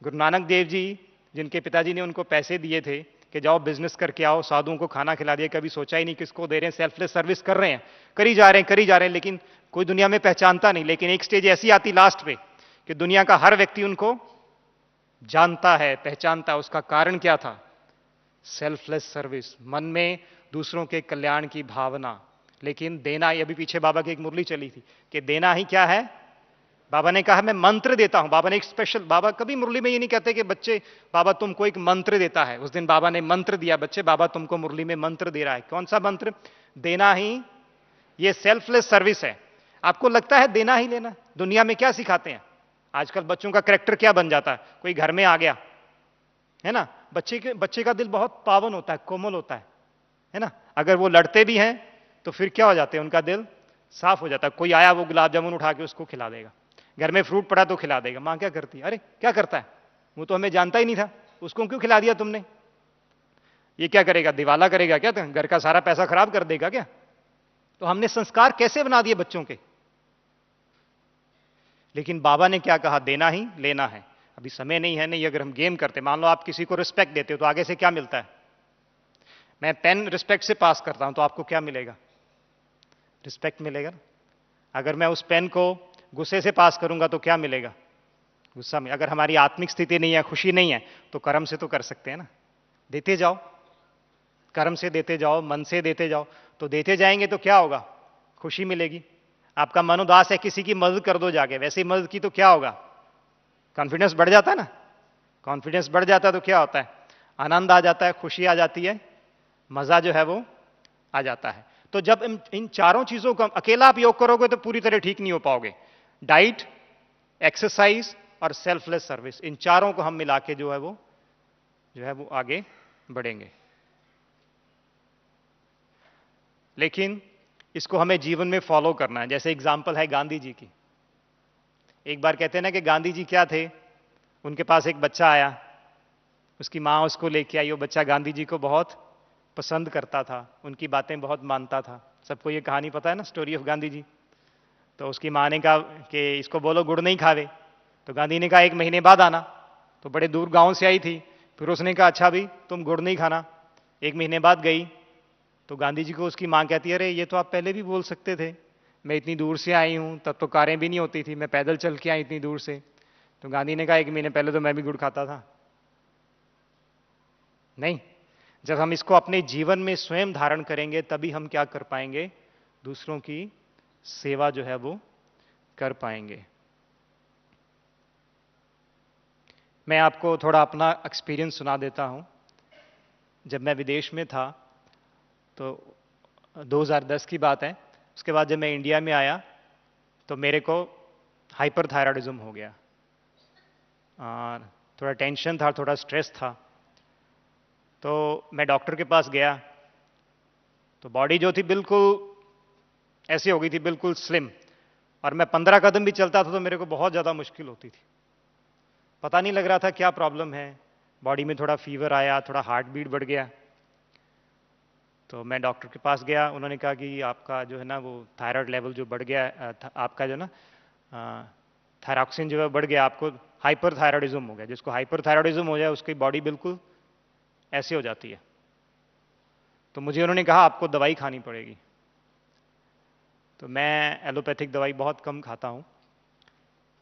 गुरु नानक देव जी जिनके पिताजी ने उनको पैसे दिए थे कि जाओ बिजनेस करके आओ, साधुओं को खाना खिला दिया, कभी सोचा ही नहीं किसको दे रहे हैं, सेल्फलेस सर्विस कर रहे हैं, करी जा रहे हैं करी जा रहे हैं, लेकिन कोई दुनिया में पहचानता नहीं। लेकिन एक स्टेज ऐसी आती लास्ट पे कि दुनिया का हर व्यक्ति उनको जानता है, पहचानता है। उसका कारण क्या था, सेल्फलेस सर्विस, मन में दूसरों के कल्याण की भावना। लेकिन देना, ये अभी पीछे बाबा की एक मुरली चली थी कि देना ही क्या है, बाबा ने कहा मैं मंत्र देता हूं। बाबा ने एक स्पेशल, बाबा कभी मुरली में ये नहीं कहते कि बच्चे बाबा तुमको एक मंत्र देता है। उस दिन बाबा ने मंत्र दिया, बच्चे बाबा तुमको मुरली में मंत्र दे रहा है। कौन सा मंत्र, देना ही, ये सेल्फलेस सर्विस है। आपको लगता है देना ही लेना, दुनिया में क्या सिखाते हैं आजकल, बच्चों का कैरेक्टर क्या बन जाता है। कोई घर में आ गया है ना, बच्चे का दिल बहुत पावन होता है, कोमल होता है ना। अगर वो लड़ते भी हैं तो फिर क्या हो जाते हैं, उनका दिल साफ हो जाता है। कोई आया वो गुलाब जामुन उठा के उसको खिला देगा, घर में फ्रूट पड़ा तो खिला देगा। मां क्या करती है, अरे क्या करता है, वो तो हमें जानता ही नहीं था, उसको क्यों खिला दिया तुमने, ये क्या करेगा, दिवाला करेगा क्या, तो घर का सारा पैसा खराब कर देगा क्या। तो हमने संस्कार कैसे बना दिए बच्चों के। लेकिन बाबा ने क्या कहा, देना ही लेना है। अभी समय नहीं है, नहीं अगर हम गेम करते, मान लो आप किसी को रिस्पेक्ट देते हो तो आगे से क्या मिलता है, मैं पेन रिस्पेक्ट से पास करता हूं तो आपको क्या मिलेगा, रिस्पेक्ट मिलेगा। अगर मैं उस पेन को गुस्से से पास करूंगा तो क्या मिलेगा, गुस्सा में। अगर हमारी आत्मिक स्थिति नहीं है, खुशी नहीं है, तो कर्म से तो कर सकते हैं ना, देते जाओ, कर्म से देते जाओ, मन से देते जाओ, तो देते जाएंगे तो क्या होगा, खुशी मिलेगी। आपका मन उदास है, किसी की मदद कर दो जाके, वैसे ही मदद की तो क्या होगा, कॉन्फिडेंस बढ़ जाता है ना। कॉन्फिडेंस बढ़ जाता है तो क्या होता है, आनंद आ जाता है, खुशी आ जाती है, मजा जो है वो आ जाता है। तो जब इन चारों चीजों को अकेला आप योग करोगे तो पूरी तरह ठीक नहीं हो पाओगे। डाइट, एक्सरसाइज और सेल्फलेस सर्विस, इन चारों को हम मिला के जो है वो आगे बढ़ेंगे। लेकिन इसको हमें जीवन में फॉलो करना है। जैसे एग्जांपल है गांधी जी की। एक बार कहते हैं ना कि गांधी जी क्या थे, उनके पास एक बच्चा आया, उसकी मां उसको लेके आई। वो बच्चा गांधी जी को बहुत पसंद करता था, उनकी बातें बहुत मानता था। सबको ये कहानी पता है ना, स्टोरी ऑफ गांधी जी। तो उसकी मां ने कहा कि इसको बोलो गुड़ नहीं खावे। तो गांधी ने कहा 1 महीने बाद आना। तो बड़े दूर गांव से आई थी, फिर उसने कहा अच्छा भी तुम गुड़ नहीं खाना। 1 महीने बाद गई तो गांधी जी को उसकी मां कहती है, अरे ये तो आप पहले भी बोल सकते थे, मैं इतनी दूर से आई हूं, तब तो कारें भी नहीं होती थी, मैं पैदल चल के आई इतनी दूर से। तो गांधी ने कहा 1 महीने पहले तो मैं भी गुड़ खाता था। नहीं, जब हम इसको अपने जीवन में स्वयं धारण करेंगे तभी हम क्या कर पाएंगे, दूसरों की सेवा जो है वो कर पाएंगे। मैं आपको थोड़ा अपना एक्सपीरियंस सुना देता हूं। जब मैं विदेश में था तो 2010 की बात है, उसके बाद जब मैं इंडिया में आया तो मेरे को हाइपरथायराइडिज्म हो गया और थोड़ा टेंशन था, थोड़ा स्ट्रेस था। तो मैं डॉक्टर के पास गया तो बॉडी जो थी बिल्कुल ऐसी हो गई थी, बिल्कुल स्लिम। और मैं 15 कदम भी चलता था तो मेरे को बहुत ज़्यादा मुश्किल होती थी, पता नहीं लग रहा था क्या प्रॉब्लम है। बॉडी में थोड़ा फीवर आया, थोड़ा हार्ट बीट बढ़ गया। तो मैं डॉक्टर के पास गया, उन्होंने कहा कि आपका जो है ना वो थायराइड लेवल जो बढ़ गया, आपका जो ना थायरॉक्सिन जो है बढ़ गया, आपको हाइपरथायराइडिज्म हो गया। जिसको हाइपरथायराइडिज्म हो जाए उसकी बॉडी बिल्कुल ऐसे हो जाती है। तो मुझे उन्होंने कहा आपको दवाई खानी पड़ेगी। तो मैं एलोपैथिक दवाई बहुत कम खाता हूँ।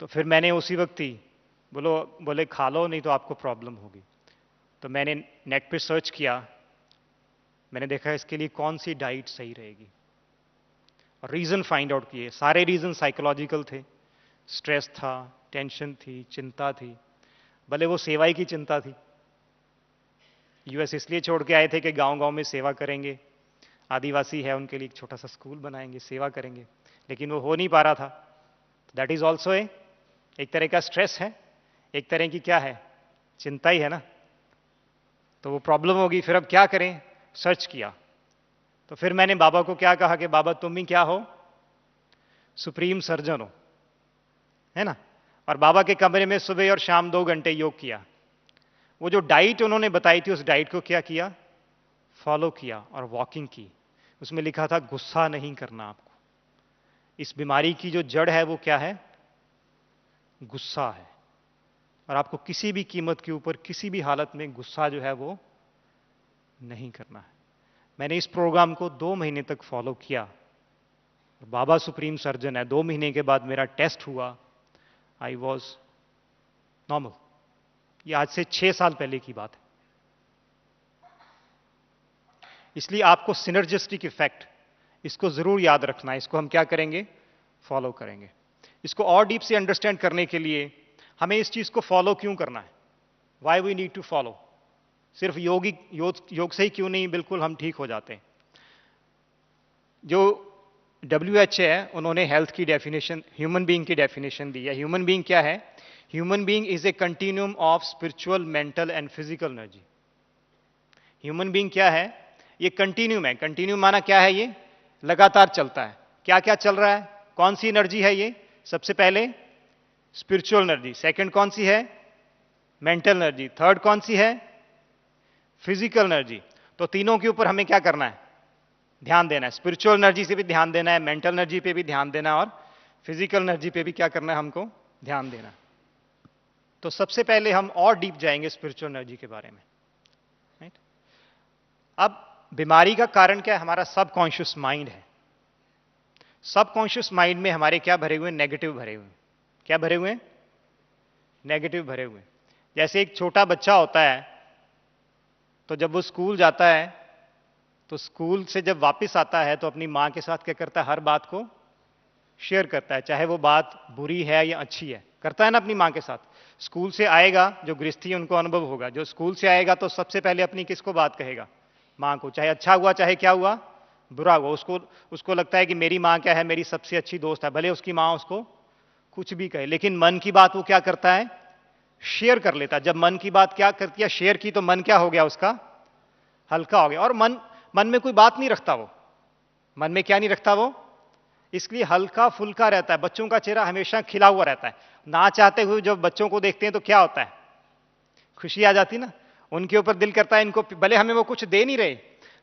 तो फिर मैंने उसी वक्त ही बोले खा लो नहीं तो आपको प्रॉब्लम होगी। तो मैंने नेट पे सर्च किया, मैंने देखा इसके लिए कौन सी डाइट सही रहेगी और रीज़न फाइंड आउट किए। सारे रीज़न साइकोलॉजिकल थे, स्ट्रेस था, टेंशन थी, चिंता थी, भले वो सेवा ही की चिंता थी। यूएस इसलिए छोड़ के आए थे कि गांव-गांव में सेवा करेंगे, आदिवासी है उनके लिए एक छोटा सा स्कूल बनाएंगे, सेवा करेंगे, लेकिन वो हो नहीं पा रहा था। दैट इज ऑल्सो एक तरह का स्ट्रेस है, एक तरह की क्या है, चिंता ही है ना। तो वो प्रॉब्लम होगी, फिर अब क्या करें, सर्च किया। तो फिर मैंने बाबा को क्या कहा कि बाबा तुम ही क्या हो, सुप्रीम सर्जन हो, है ना। और बाबा के कमरे में सुबह और शाम 2 घंटे योग किया। वो जो डाइट उन्होंने बताई थी, उस डाइट को क्या किया, फॉलो किया और वॉकिंग की। उसमें लिखा था गुस्सा नहीं करना आपको। इस बीमारी की जो जड़ है वो क्या है, गुस्सा है। और आपको किसी भी कीमत के ऊपर किसी भी हालत में गुस्सा जो है वो नहीं करना है। मैंने इस प्रोग्राम को 2 महीने तक फॉलो किया। बाबा सुप्रीम सर्जन है। 2 महीने के बाद मेरा टेस्ट हुआ, आई वॉज नॉर्मल। ये आज से 6 साल पहले की बात है। इसलिए आपको सिनर्जिस्टिक इफेक्ट, इसको जरूर याद रखना है। इसको हम क्या करेंगे, फॉलो करेंगे। इसको और डीप से अंडरस्टैंड करने के लिए हमें इस चीज को फॉलो क्यों करना है, why we need to follow. सिर्फ योग से ही क्यों नहीं बिल्कुल हम ठीक हो जाते हैं। जो WHO है, उन्होंने हेल्थ की डेफिनेशन, ह्यूमन बीइंग की डेफिनेशन दी है। ह्यूमन बीइंग क्या है, human being is a continuum of spiritual, mental and physical energy. Human being क्या है, ये कंटिन्यूम है। कंटिन्यूम माना क्या है, ये लगातार चलता है। क्या क्या चल रहा है, कौन सी एनर्जी है ये, सबसे पहले स्पिरिचुअल एनर्जी, सेकंड कौन सी है, मेंटल एनर्जी, थर्ड कौन सी है, फिजिकल एनर्जी। तो तीनों के ऊपर हमें क्या करना है, ध्यान देना है। स्पिरिचुअल एनर्जी से भी ध्यान देना है, मेंटल एनर्जी पे भी ध्यान देना है, और फिजिकल एनर्जी पे भी क्या करना है, हमको ध्यान देना। तो सबसे पहले हम और डीप जाएंगे स्पिरिचुअल एनर्जी के बारे में, राइट। अब बीमारी का कारण क्या है, हमारा सबकॉन्शियस माइंड है। सबकॉन्शियस माइंड में हमारे क्या भरे हुए, नेगेटिव भरे हुए। क्या भरे हुए, नेगेटिव भरे हुए। जैसे एक छोटा बच्चा होता है, तो जब वो स्कूल जाता है, तो स्कूल से जब वापस आता है तो अपनी मां के साथ क्या करता है, हर बात को शेयर करता है, चाहे वो बात बुरी है या अच्छी है, करता है ना अपनी मां के साथ। स्कूल से आएगा, जो गृहस्थी उनको अनुभव होगा, जो स्कूल से आएगा तो सबसे पहले अपनी किसको बात कहेगा, मां को। चाहे अच्छा हुआ, चाहे क्या हुआ, बुरा हुआ, उसको लगता है कि मेरी मां क्या है, मेरी सबसे अच्छी दोस्त है, भले उसकी मां उसको कुछ भी कहे। लेकिन मन की बात वो क्या करता है, शेयर कर लेता है। जब मन की बात क्या करती है, शेयर की, तो मन क्या हो गया उसका, हल्का हो गया। और मन में कोई बात नहीं रखता वो, मन में क्या नहीं रखता वो, इसलिए हल्का फुल्का रहता है। बच्चों का चेहरा हमेशा खिला हुआ रहता है। ना चाहते हुए जब बच्चों को देखते हैं तो क्या होता है, खुशी आ जाती ना, उनके ऊपर दिल करता है इनको, भले हमें वो कुछ दे नहीं रहे,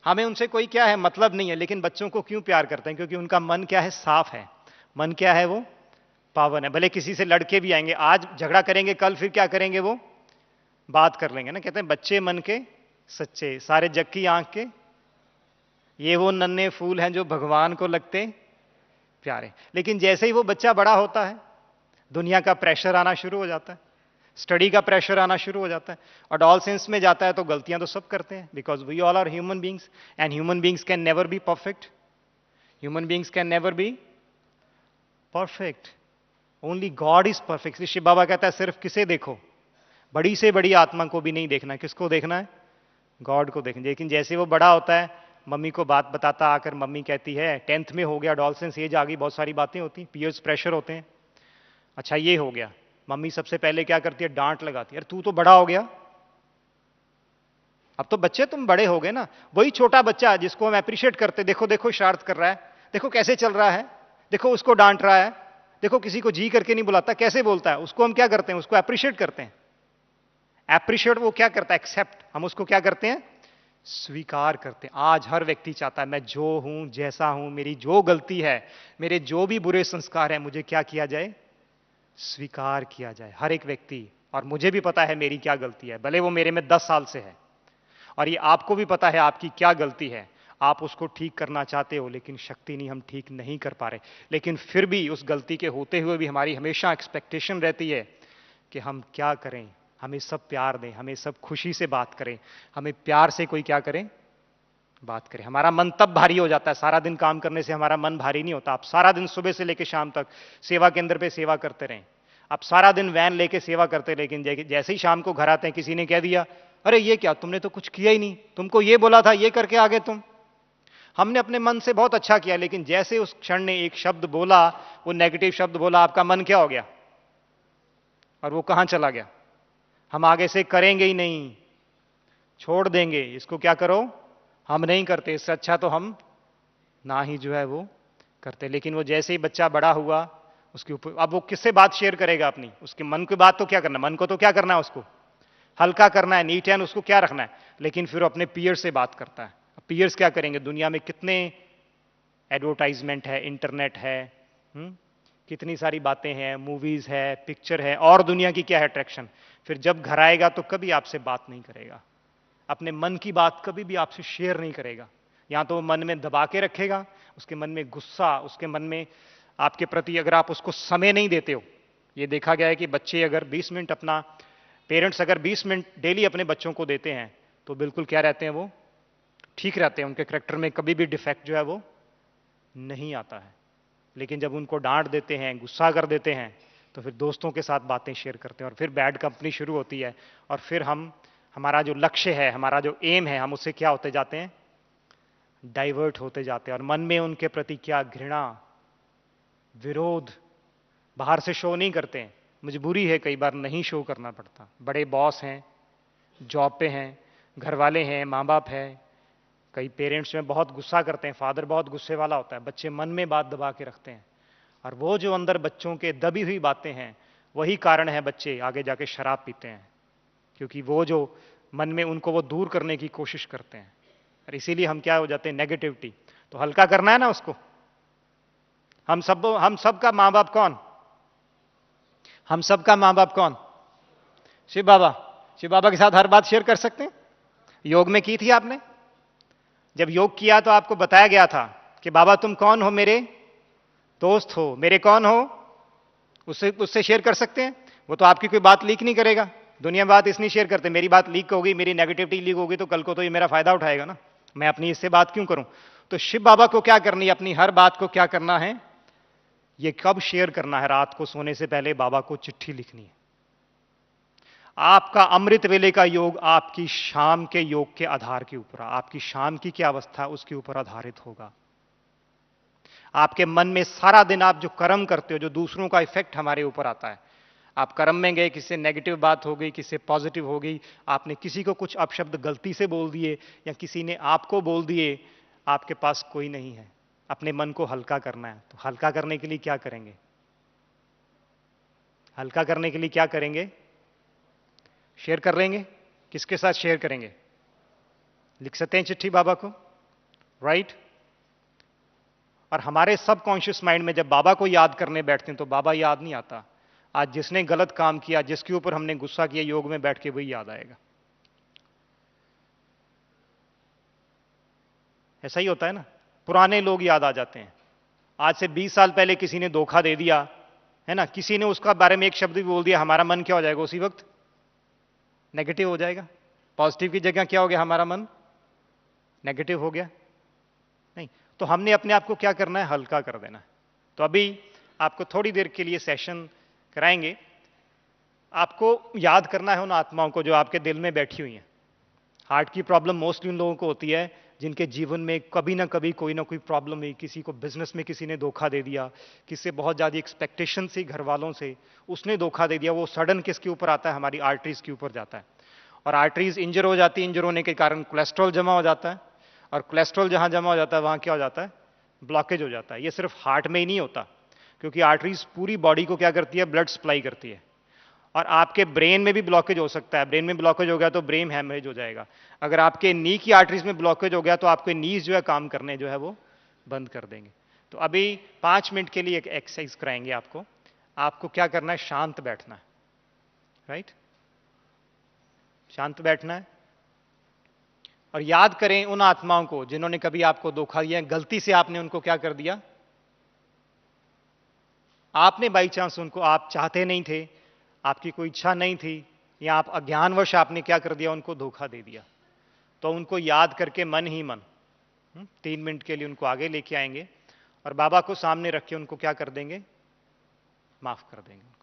हमें उनसे कोई क्या है मतलब नहीं है, लेकिन बच्चों को क्यों प्यार करते हैं, क्योंकि उनका मन क्या है, साफ है। मन क्या है, वो पावन है। भले किसी से लड़के भी आएंगे, आज झगड़ा करेंगे, कल फिर क्या करेंगे, वो बात कर लेंगे ना। कहते हैं बच्चे मन के सच्चे, सारे जग की आंख के ये वो नन्हे फूल हैं जो भगवान को लगते प्यारे। लेकिन जैसे ही वो बच्चा बड़ा होता है, दुनिया का प्रेशर आना शुरू हो जाता है, स्टडी का प्रेशर आना शुरू हो जाता है, अडोलसेंस में जाता है, तो गलतियां तो सब करते हैं, because we all are human beings, and human beings can never be perfect. Human beings can never be perfect, only God is perfect. Shiv Baba कहता है सिर्फ किसे देखो, बड़ी से बड़ी आत्मा को भी नहीं देखना, किसको देखना है, गॉड को देखना। लेकिन जैसे वो बड़ा होता है, मम्मी को बात बताता आकर मम्मी कहती है, 10th में हो गया, अडोलसेंस एज आ गई, बहुत सारी बातें होती हैं, पीयर्स प्रेशर होते हैं। अच्छा ये हो गया, मम्मी सबसे पहले क्या करती है, डांट लगाती है, अरे तू तो बड़ा हो गया, अब तो बच्चे तुम बड़े हो गए ना। वही छोटा बच्चा जिसको हम अप्रिशिएट करते, देखो देखो शरारत कर रहा है, देखो कैसे चल रहा है, देखो उसको डांट रहा है, देखो किसी को जी करके नहीं बुलाता, कैसे बोलता है, उसको हम क्या करते हैं, उसको अप्रिशिएट करते हैं। अप्रिशिएट वो क्या करता है, एक्सेप्ट, हम उसको क्या करते हैं, स्वीकार करते हैं। आज हर व्यक्ति चाहता है मैं जो हूं, जैसा हूं, मेरी जो गलती है, मेरे जो भी बुरे संस्कार हैं, मुझे क्या किया जाए, स्वीकार किया जाए, हर एक व्यक्ति। और मुझे भी पता है मेरी क्या गलती है, भले वो मेरे में 10 साल से है, और ये आपको भी पता है आपकी क्या गलती है, आप उसको ठीक करना चाहते हो, लेकिन शक्ति नहीं, हम ठीक नहीं कर पा रहे। लेकिन फिर भी उस गलती के होते हुए भी हमारी हमेशा एक्सपेक्टेशन रहती है कि हम क्या करें, हमें सब प्यार दें, हमें सब खुशी से बात करें, हमें प्यार से कोई क्या करें, बात करें। हमारा मन तब भारी हो जाता है, सारा दिन काम करने से हमारा मन भारी नहीं होता। आप सारा दिन सुबह से लेकर शाम तक सेवा केंद्र पे सेवा करते रहें, आप सारा दिन वैन लेके सेवा करते, लेकिन जैसे ही शाम को घर आते हैं, किसी ने कह दिया अरे ये क्या, तुमने तो कुछ किया ही नहीं, तुमको ये बोला था, ये करके आ गए तुम। हमने अपने मन से बहुत अच्छा किया, लेकिन जैसे उस क्षण ने एक शब्द बोला, वो नेगेटिव शब्द बोला, आपका मन क्या हो गया, और वो कहां चला गया। हम आगे से करेंगे ही नहीं, छोड़ देंगे, इसको क्या करो, हम नहीं करते, इससे अच्छा तो हम ना ही जो है वो करते। लेकिन वो जैसे ही बच्चा बड़ा हुआ, उसके ऊपर अब वो किससे बात शेयर करेगा अपनी? उसके मन की बात तो क्या करना, मन को तो क्या करना है, उसको हल्का करना है, नीट एंड उसको क्या रखना है, लेकिन फिर अपने पीयर्स से बात करता है। पीयर्स क्या करेंगे? दुनिया में कितने एडवर्टाइजमेंट है, इंटरनेट है, कितनी सारी बातें हैं, मूवीज है, पिक्चर है, और दुनिया की क्या है अट्रैक्शन। फिर जब घर आएगा तो कभी आपसे बात नहीं करेगा, अपने मन की बात कभी भी आपसे शेयर नहीं करेगा। या तो वो मन में दबा के रखेगा, उसके मन में गुस्सा, उसके मन में आपके प्रति अगर आप उसको समय नहीं देते हो। ये देखा गया है कि बच्चे अगर 20 मिनट अपना, पेरेंट्स अगर 20 मिनट डेली अपने बच्चों को देते हैं तो बिल्कुल क्या रहते हैं, वो ठीक रहते हैं, उनके करेक्टर में कभी भी डिफेक्ट जो है वो नहीं आता है। लेकिन जब उनको डांट देते हैं, गुस्सा कर देते हैं, तो फिर दोस्तों के साथ बातें शेयर करते हैं और फिर बैड कंपनी शुरू होती है। और फिर हम, हमारा जो लक्ष्य है, हमारा जो एम है, हम उससे क्या होते जाते हैं, डाइवर्ट होते जाते हैं। और मन में उनके प्रति क्या घृणा, विरोध, बाहर से शो नहीं करते हैं, मजबूरी है, कई बार नहीं शो करना पड़ता। बड़े बॉस हैं, जॉब पे हैं, घर वाले हैं, माँ बाप है, कई पेरेंट्स में बहुत गुस्सा करते हैं, फादर बहुत गुस्से वाला होता है, बच्चे मन में बात दबा के रखते हैं। और वो जो अंदर बच्चों के दबी हुई बातें हैं, वही कारण है बच्चे आगे जाके शराब पीते हैं, क्योंकि वो जो मन में उनको वो दूर करने की कोशिश करते हैं। और इसीलिए हम क्या हो जाते हैं, नेगेटिविटी। तो हल्का करना है ना उसको। हम सब का माँ बाप कौन? हम सब का माँ बाप कौन? शिव बाबा। शिव बाबा के साथ हर बात शेयर कर सकते हैं। योग में की थी आपने, जब योग किया तो आपको बताया गया था कि बाबा तुम कौन हो, मेरे दोस्त हो, मेरे कौन हो, उससे उससे शेयर कर सकते हैं। वो तो आपकी कोई बात लीक नहीं करेगा। दुनिया में बात इसलिए शेयर करते, मेरी बात लीक होगी, मेरी नेगेटिविटी लीक होगी तो कल को तो ये मेरा फायदा उठाएगा ना, मैं अपनी इससे बात क्यों करूं। तो शिव बाबा को क्या करनी है, अपनी हर बात को क्या करना है, ये कब शेयर करना है, रात को सोने से पहले बाबा को चिट्ठी लिखनी है। आपका अमृत वेले का योग आपकी शाम के योग के आधार के ऊपर, आपकी शाम की क्या अवस्था है उसके ऊपर आधारित होगा। आपके मन में सारा दिन आप जो कर्म करते हो, जो दूसरों का इफेक्ट हमारे ऊपर आता है, आप कर्म में गए, किसी से नेगेटिव बात हो गई, किसी से पॉजिटिव हो गई, आपने किसी को कुछ अपशब्द गलती से बोल दिए या किसी ने आपको बोल दिए, आपके पास कोई नहीं है। अपने मन को हल्का करना है, तो हल्का करने के लिए क्या करेंगे, हल्का करने के लिए क्या करेंगे, शेयर कर लेंगे। किसके साथ शेयर करेंगे? लिख सकते हैं चिट्ठी बाबा को, राइट। और हमारे सबकॉन्शियस माइंड में जब बाबा को याद करने बैठते हैं तो बाबा याद नहीं आता। आज जिसने गलत काम किया, जिसके ऊपर हमने गुस्सा किया, योग में बैठ के वही याद आएगा। ऐसा ही होता है ना, पुराने लोग याद आ जाते हैं। आज से 20 साल पहले किसी ने धोखा दे दिया है ना, किसी ने उसका बारे में एक शब्द भी बोल दिया, हमारा मन क्या हो जाएगा उसी वक्त, नेगेटिव हो जाएगा। पॉजिटिव की जगह क्या हो गया, हमारा मन नेगेटिव हो गया। नहीं, तो हमने अपने आप को क्या करना है, हल्का कर देना है। तो अभी आपको थोड़ी देर के लिए सेशन कराएंगे। आपको याद करना है उन आत्माओं को जो आपके दिल में बैठी हुई हैं। हार्ट की प्रॉब्लम मोस्टली उन लोगों को होती है जिनके जीवन में कभी ना कभी कोई ना कोई प्रॉब्लम हुई, किसी को बिजनेस में किसी ने धोखा दे दिया, किसी से बहुत ज़्यादा एक्सपेक्टेशन थी घर वालों से, उसने धोखा दे दिया। वो सडन किसके ऊपर आता है, हमारी आर्टरीज के ऊपर जाता है। और आर्टरीज इंजर हो जाती है, इंजर होने के कारण कोलेस्ट्रॉल जमा हो जाता है, और कोलेस्ट्रॉल जहां जमा हो जाता है वहां क्या हो जाता है, ब्लॉकेज हो जाता है। ये सिर्फ हार्ट में ही नहीं होता, क्योंकि आर्टरीज पूरी बॉडी को क्या करती है, ब्लड सप्लाई करती है। और आपके ब्रेन में भी ब्लॉकेज हो सकता है, ब्रेन में ब्लॉकेज हो गया तो ब्रेन हैमरेज हो जाएगा। अगर आपके नी की आर्टरीज में ब्लॉकेज हो गया तो आपके नीज जो है काम करने जो है वो बंद कर देंगे। तो अभी 5 मिनट के लिए एक एक्सरसाइज कराएंगे आपको। आपको क्या करना है, शांत बैठना है, राइट। शांत बैठना है और याद करें उन आत्माओं को जिन्होंने कभी आपको धोखा दिया, गलती से आपने उनको क्या कर दिया, आपने बाई चांस उनको, आप चाहते नहीं थे, आपकी कोई इच्छा नहीं थी, या आप अज्ञानवश आपने क्या कर दिया, उनको धोखा दे दिया। तो उनको याद करके मन ही मन 3 मिनट के लिए उनको आगे लेके आएंगे और बाबा को सामने रख के उनको क्या कर देंगे, माफ कर देंगे उनको।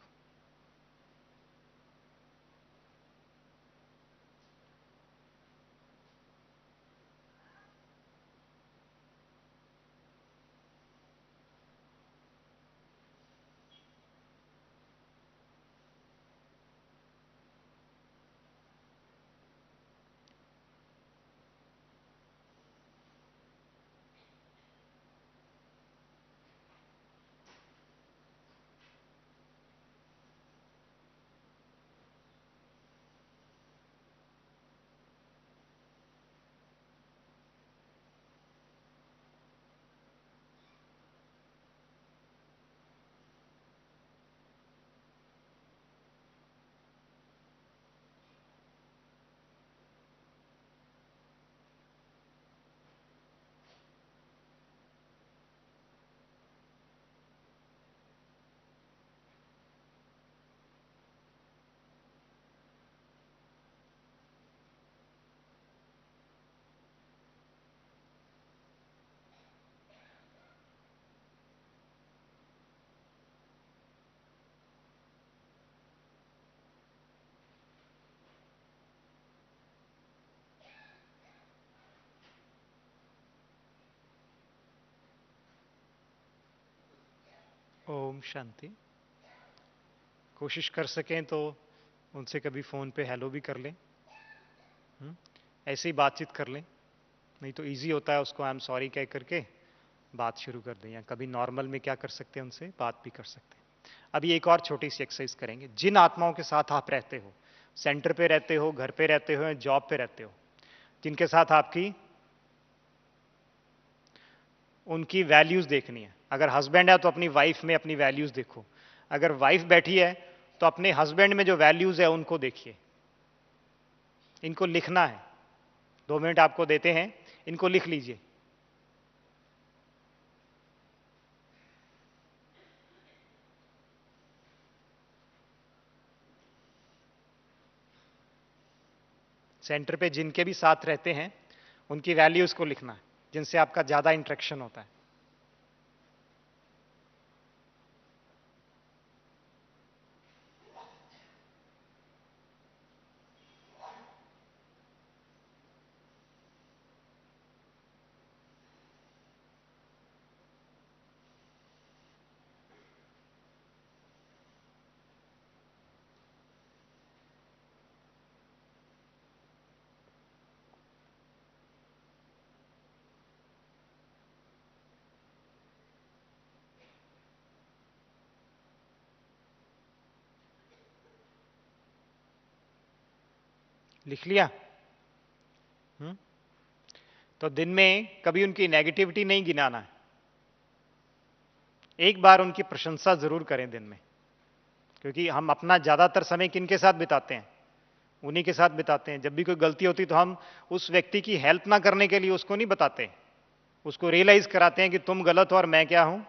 ओम शांति। कोशिश कर सकें तो उनसे कभी फ़ोन पे हेलो भी कर लें, ऐसे ही बातचीत कर लें, नहीं तो इजी होता है उसको आई एम सॉरी कह करके बात शुरू कर दें, या कभी नॉर्मल में क्या कर सकते हैं उनसे बात भी कर सकते हैं। अभी एक और छोटी सी एक्सरसाइज करेंगे। जिन आत्माओं के साथ आप रहते हो, सेंटर पे रहते हो, घर पे रहते हो, जॉब पे रहते हो, जिनके साथ आपकी उनकी वैल्यूज देखनी है। अगर हस्बैंड है तो अपनी वाइफ में अपनी वैल्यूज देखो, अगर वाइफ बैठी है तो अपने हस्बैंड में जो वैल्यूज है उनको देखिए। इनको लिखना है, 2 मिनट आपको देते हैं, इनको लिख लीजिए। सेंटर पे जिनके भी साथ रहते हैं उनकी वैल्यूज को लिखना है, जिनसे आपका ज्यादा इंटरेक्शन होता है। लिख लिया? तो दिन में कभी उनकी नेगेटिविटी नहीं गिनाना है, एक बार उनकी प्रशंसा जरूर करें दिन में, क्योंकि हम अपना ज्यादातर समय किनके साथ बिताते हैं? उन्हीं के साथ बिताते हैं। जब भी कोई गलती होती तो हम उस व्यक्ति की हेल्प ना करने के लिए उसको नहीं बताते, उसको रियलाइज कराते हैं कि तुम गलत हो और मैं क्या हूं,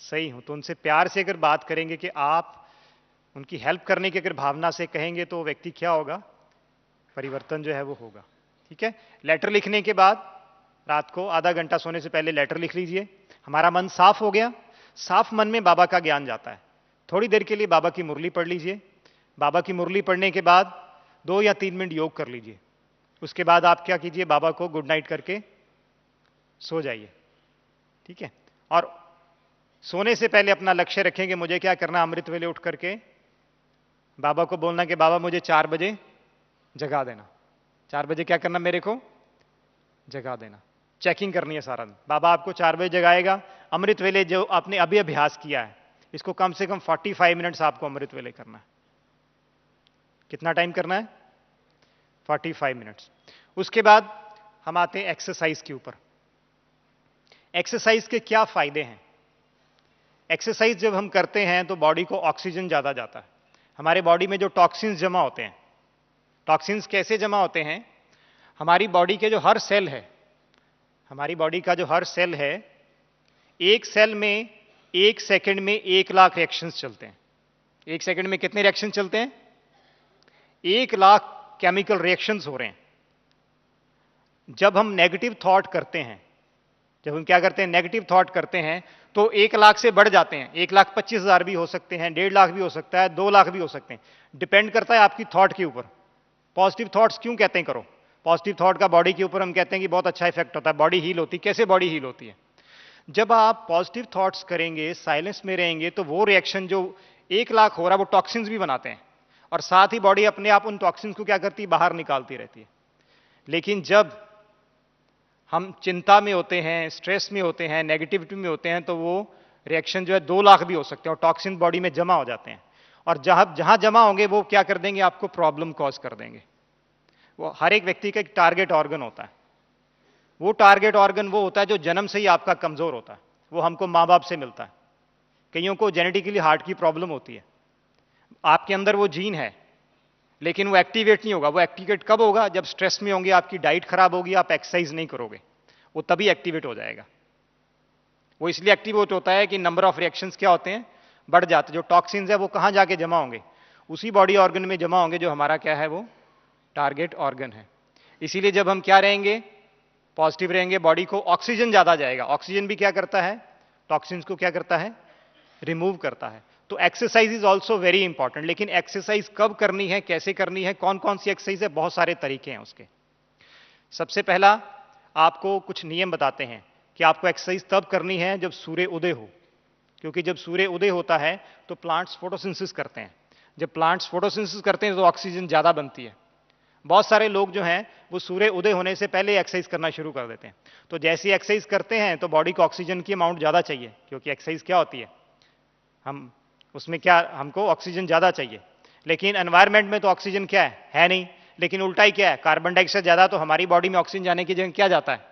सही हूं। तो उनसे प्यार से अगर बात करेंगे कि आप उनकी हेल्प करने की अगर भावना से कहेंगे तो व्यक्ति क्या होगा, परिवर्तन जो है वो होगा। ठीक है। लेटर लिखने के बाद रात को आधा घंटा सोने से पहले लेटर लिख लीजिए। हमारा मन साफ हो गया, साफ मन में बाबा का ज्ञान जाता है। थोड़ी देर के लिए बाबा की मुरली पढ़ लीजिए। बाबा की मुरली पढ़ने के बाद 2 या 3 मिनट योग कर लीजिए। उसके बाद आप क्या कीजिए, बाबा को गुड नाइट करके सो जाइए। ठीक है। और सोने से पहले अपना लक्ष्य रखेंगे, मुझे क्या करना, अमृत वेले उठ करके बाबा को बोलना कि बाबा मुझे 4 बजे जगा देना। 4 बजे क्या करना, मेरे को जगा देना। चेकिंग करनी है सारा दिन। बाबा आपको 4 बजे जगाएगा। अमृत वेले जो आपने अभी अभ्यास किया है, इसको कम से कम 45 मिनट्स आपको अमृत वेले करना है। कितना टाइम करना है? 45 मिनट्स। उसके बाद हम आते हैं एक्सरसाइज के ऊपर। एक्सरसाइज के क्या फायदे हैं? एक्सरसाइज जब हम करते हैं तो बॉडी को ऑक्सीजन ज्यादा जाता है। हमारे बॉडी में जो टॉक्सिन्स जमा होते हैं, टॉक्सिन्स कैसे जमा होते हैं, हमारी बॉडी के जो हर सेल है, हमारी बॉडी का जो हर सेल है, एक सेल में 1 सेकंड में 1 लाख रिएक्शंस चलते हैं। 1 सेकंड में कितने रिएक्शन चलते हैं? 1 लाख केमिकल रिएक्शंस हो रहे हैं। जब हम नेगेटिव थॉट करते हैं, जब हम क्या करते हैं, नेगेटिव थॉट करते हैं, तो 1 लाख से बढ़ जाते हैं। 1,25,000 भी हो सकते हैं, 1.5 लाख भी हो सकता है, 2 लाख भी हो सकते हैं। डिपेंड करता है आपकी थॉट के ऊपर। पॉजिटिव थॉट्स क्यों कहते हैं करो? पॉजिटिव थॉट का बॉडी के ऊपर हम कहते हैं कि बहुत अच्छा इफेक्ट होता है, बॉडी हील होती है। कैसे बॉडी हील होती है? जब आप पॉजिटिव थॉट्स करेंगे, साइलेंस में रहेंगे, तो वो रिएक्शन जो 1 लाख हो रहा है वो टॉक्सिन्स भी बनाते हैं, और साथ ही बॉडी अपने आप उन टॉक्सिन्स को क्या करती है, बाहर निकालती रहती है। लेकिन जब हम चिंता में होते हैं, स्ट्रेस में होते हैं, नेगेटिविटी में होते हैं, तो वो रिएक्शन जो है 2 लाख भी हो सकते हैं, और टॉक्सिन बॉडी में जमा हो जाते हैं। और जहां जहां जमा होंगे वो क्या कर देंगे, आपको प्रॉब्लम कॉज कर देंगे। वो हर एक व्यक्ति का एक टारगेट ऑर्गन होता है। वो टारगेट ऑर्गन वो होता है जो जन्म से ही आपका कमजोर होता है। वो हमको मां बाप से मिलता है। कईयों को जेनेटिकली हार्ट की प्रॉब्लम होती है। आपके अंदर वो जीन है, लेकिन वो एक्टिवेट नहीं होगा। वो एक्टिवेट कब होगा? जब स्ट्रेस में होंगे, आपकी डाइट खराब होगी, आप एक्सरसाइज नहीं करोगे, वो तभी एक्टिवेट हो जाएगा। वो इसलिए एक्टिवेट होता है कि नंबर ऑफ रिएक्शंस क्या होते हैं, बढ़ जाते हैं। जो टॉक्सिन्स है वो कहां जाके जमा होंगे? उसी बॉडी ऑर्गन में जमा होंगे जो हमारा क्या है, वो टारगेट ऑर्गन है। इसीलिए जब हम क्या रहेंगे, पॉजिटिव रहेंगे, बॉडी को ऑक्सीजन ज्यादा जाएगा। ऑक्सीजन भी क्या करता है, टॉक्सिन्स को क्या करता है, रिमूव करता है। तो exercise is also very important. लेकिन एक्सरसाइज कब करनी है, कैसे करनी है, कौन कौन सी एक्सरसाइज है, बहुत सारे तरीके हैं उसके। सबसे पहला आपको कुछ नियम बताते हैं कि आपको एक्सरसाइज तब करनी है जब सूर्य उदय हो, क्योंकि जब सूर्य उदय होता है तो प्लांट्स फोटोसिंथेसिस करते हैं। जब प्लांट्स फोटोसिंथेसिस करते हैं तो ऑक्सीजन ज्यादा बनती है। बहुत सारे लोग जो हैं वो सूर्य उदय होने से पहले एक्सरसाइज करना शुरू कर देते हैं। तो जैसे एक्सरसाइज करते हैं तो बॉडी को ऑक्सीजन की अमाउंट ज्यादा चाहिए, क्योंकि एक्सरसाइज क्या होती है, हम उसमें क्या, हमको ऑक्सीजन ज्यादा चाहिए। लेकिन एनवायरमेंट में तो ऑक्सीजन क्या है नहीं। लेकिन उल्टा ही क्या है, कार्बन डाइऑक्साइड ज्यादा, तो हमारी बॉडी में ऑक्सीजन जाने की जगह क्या जाता है,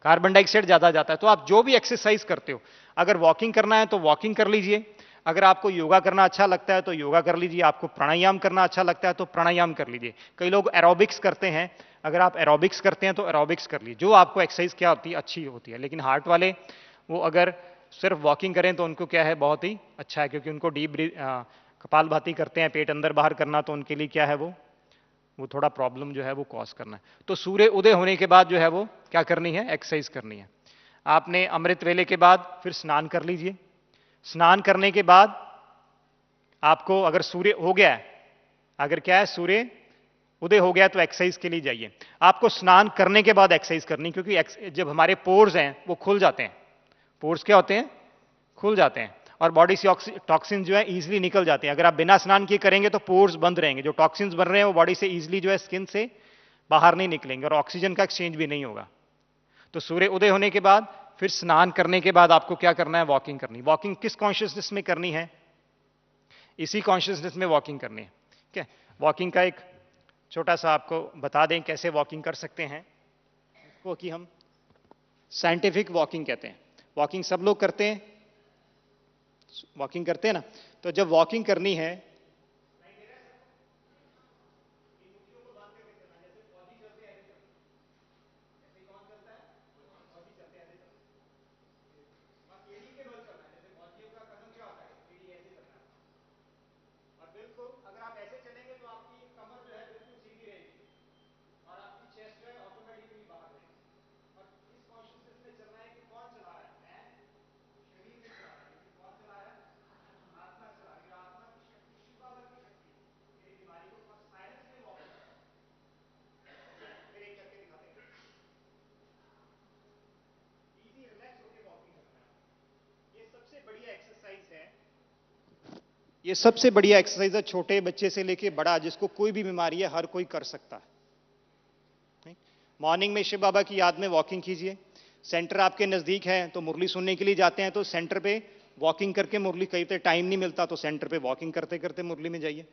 कार्बन डाइऑक्साइड ज्यादा जाता है। तो आप जो भी एक्सरसाइज करते हो, अगर वॉकिंग करना है तो वॉकिंग कर लीजिए, अगर आपको योगा करना अच्छा लगता है तो योगा कर लीजिए, आपको प्राणायाम करना अच्छा लगता है तो प्राणायाम कर लीजिए। कई लोग एरोबिक्स करते हैं, अगर आप एरोबिक्स करते हैं तो एरोबिक्स कर लीजिए, जो आपको एक्सरसाइज क्या होती है अच्छी होती है। लेकिन हार्ट वाले वो अगर सिर्फ वॉकिंग करें तो उनको क्या है, बहुत ही अच्छा है, क्योंकि उनको डीप कपालभाति करते हैं, पेट अंदर बाहर करना, तो उनके लिए क्या है वो थोड़ा प्रॉब्लम जो है वो कॉज करना है। तो सूर्य उदय होने के बाद जो है वो क्या करनी है, एक्सरसाइज करनी है। आपने अमृत वेले के बाद फिर स्नान कर लीजिए। स्नान करने के बाद आपको अगर सूर्य हो गया है, अगर क्या है सूर्य उदय हो गया तो एक्सरसाइज के लिए जाइए। आपको स्नान करने के बाद एक्सरसाइज करनी, क्योंकि जब हमारे पोर्स हैं वो खुल जाते हैं, पोर्स क्या होते हैं, खुल जाते हैं, और बॉडी से टॉक्सिन जो है इजीली निकल जाते हैं। अगर आप बिना स्नान किए करेंगे तो पोर्स बंद रहेंगे, जो टॉक्सिन्स बन रहे हैं वो बॉडी से इजीली जो है स्किन से बाहर नहीं निकलेंगे और ऑक्सीजन का एक्सचेंज भी नहीं होगा। तो सूर्य उदय होने के बाद फिर स्नान करने के बाद आपको क्या करना है, वॉकिंग करनी। वॉकिंग किस कॉन्शियसनेस में करनी है, इसी कॉन्शियसनेस में वॉकिंग करनी है। ठीक है, वॉकिंग का एक छोटा सा आपको बता दें कैसे वॉकिंग कर सकते हैं, वो कि हम साइंटिफिक वॉकिंग कहते हैं। वॉकिंग सब लोग करते हैं, वॉकिंग करते हैं ना। तो जब वॉकिंग करनी है, बिल्कुल अगर आप ऐसे चलेंगे तो आपकी कमर जो है बिल्कुल सीधी रहेगी और आपकी चेस्ट जो है ऑटोमेटिकली बाहर रहेगी। और इस कॉन्शियसनेस में चलना है कि कौन चला रहा है, मैं शरीर से चला रहा है, लेकिन कौन चला रहा है, आत्मा चला रही है। आत्मा की शक्ति, शिव बाबा की शक्ति मेरी बीमारी को और साइलेंस में वॉक फिर एक करके दिखाते हैं। इजी रिलैक्स होकर वॉकिंग करना है, ये सबसे बढ़िया एक्सरसाइज है। ये सबसे बढ़िया एक्सरसाइज है, छोटे बच्चे से लेके बड़ा, जिसको कोई भी बीमारी है हर कोई कर सकता है। मॉर्निंग में शिव बाबा की याद में वॉकिंग कीजिए। सेंटर आपके नजदीक है तो मुरली सुनने के लिए जाते हैं तो सेंटर पे वॉकिंग करके मुरली, कहीं पे टाइम नहीं मिलता तो सेंटर पे वॉकिंग करते करते मुरली में जाइए।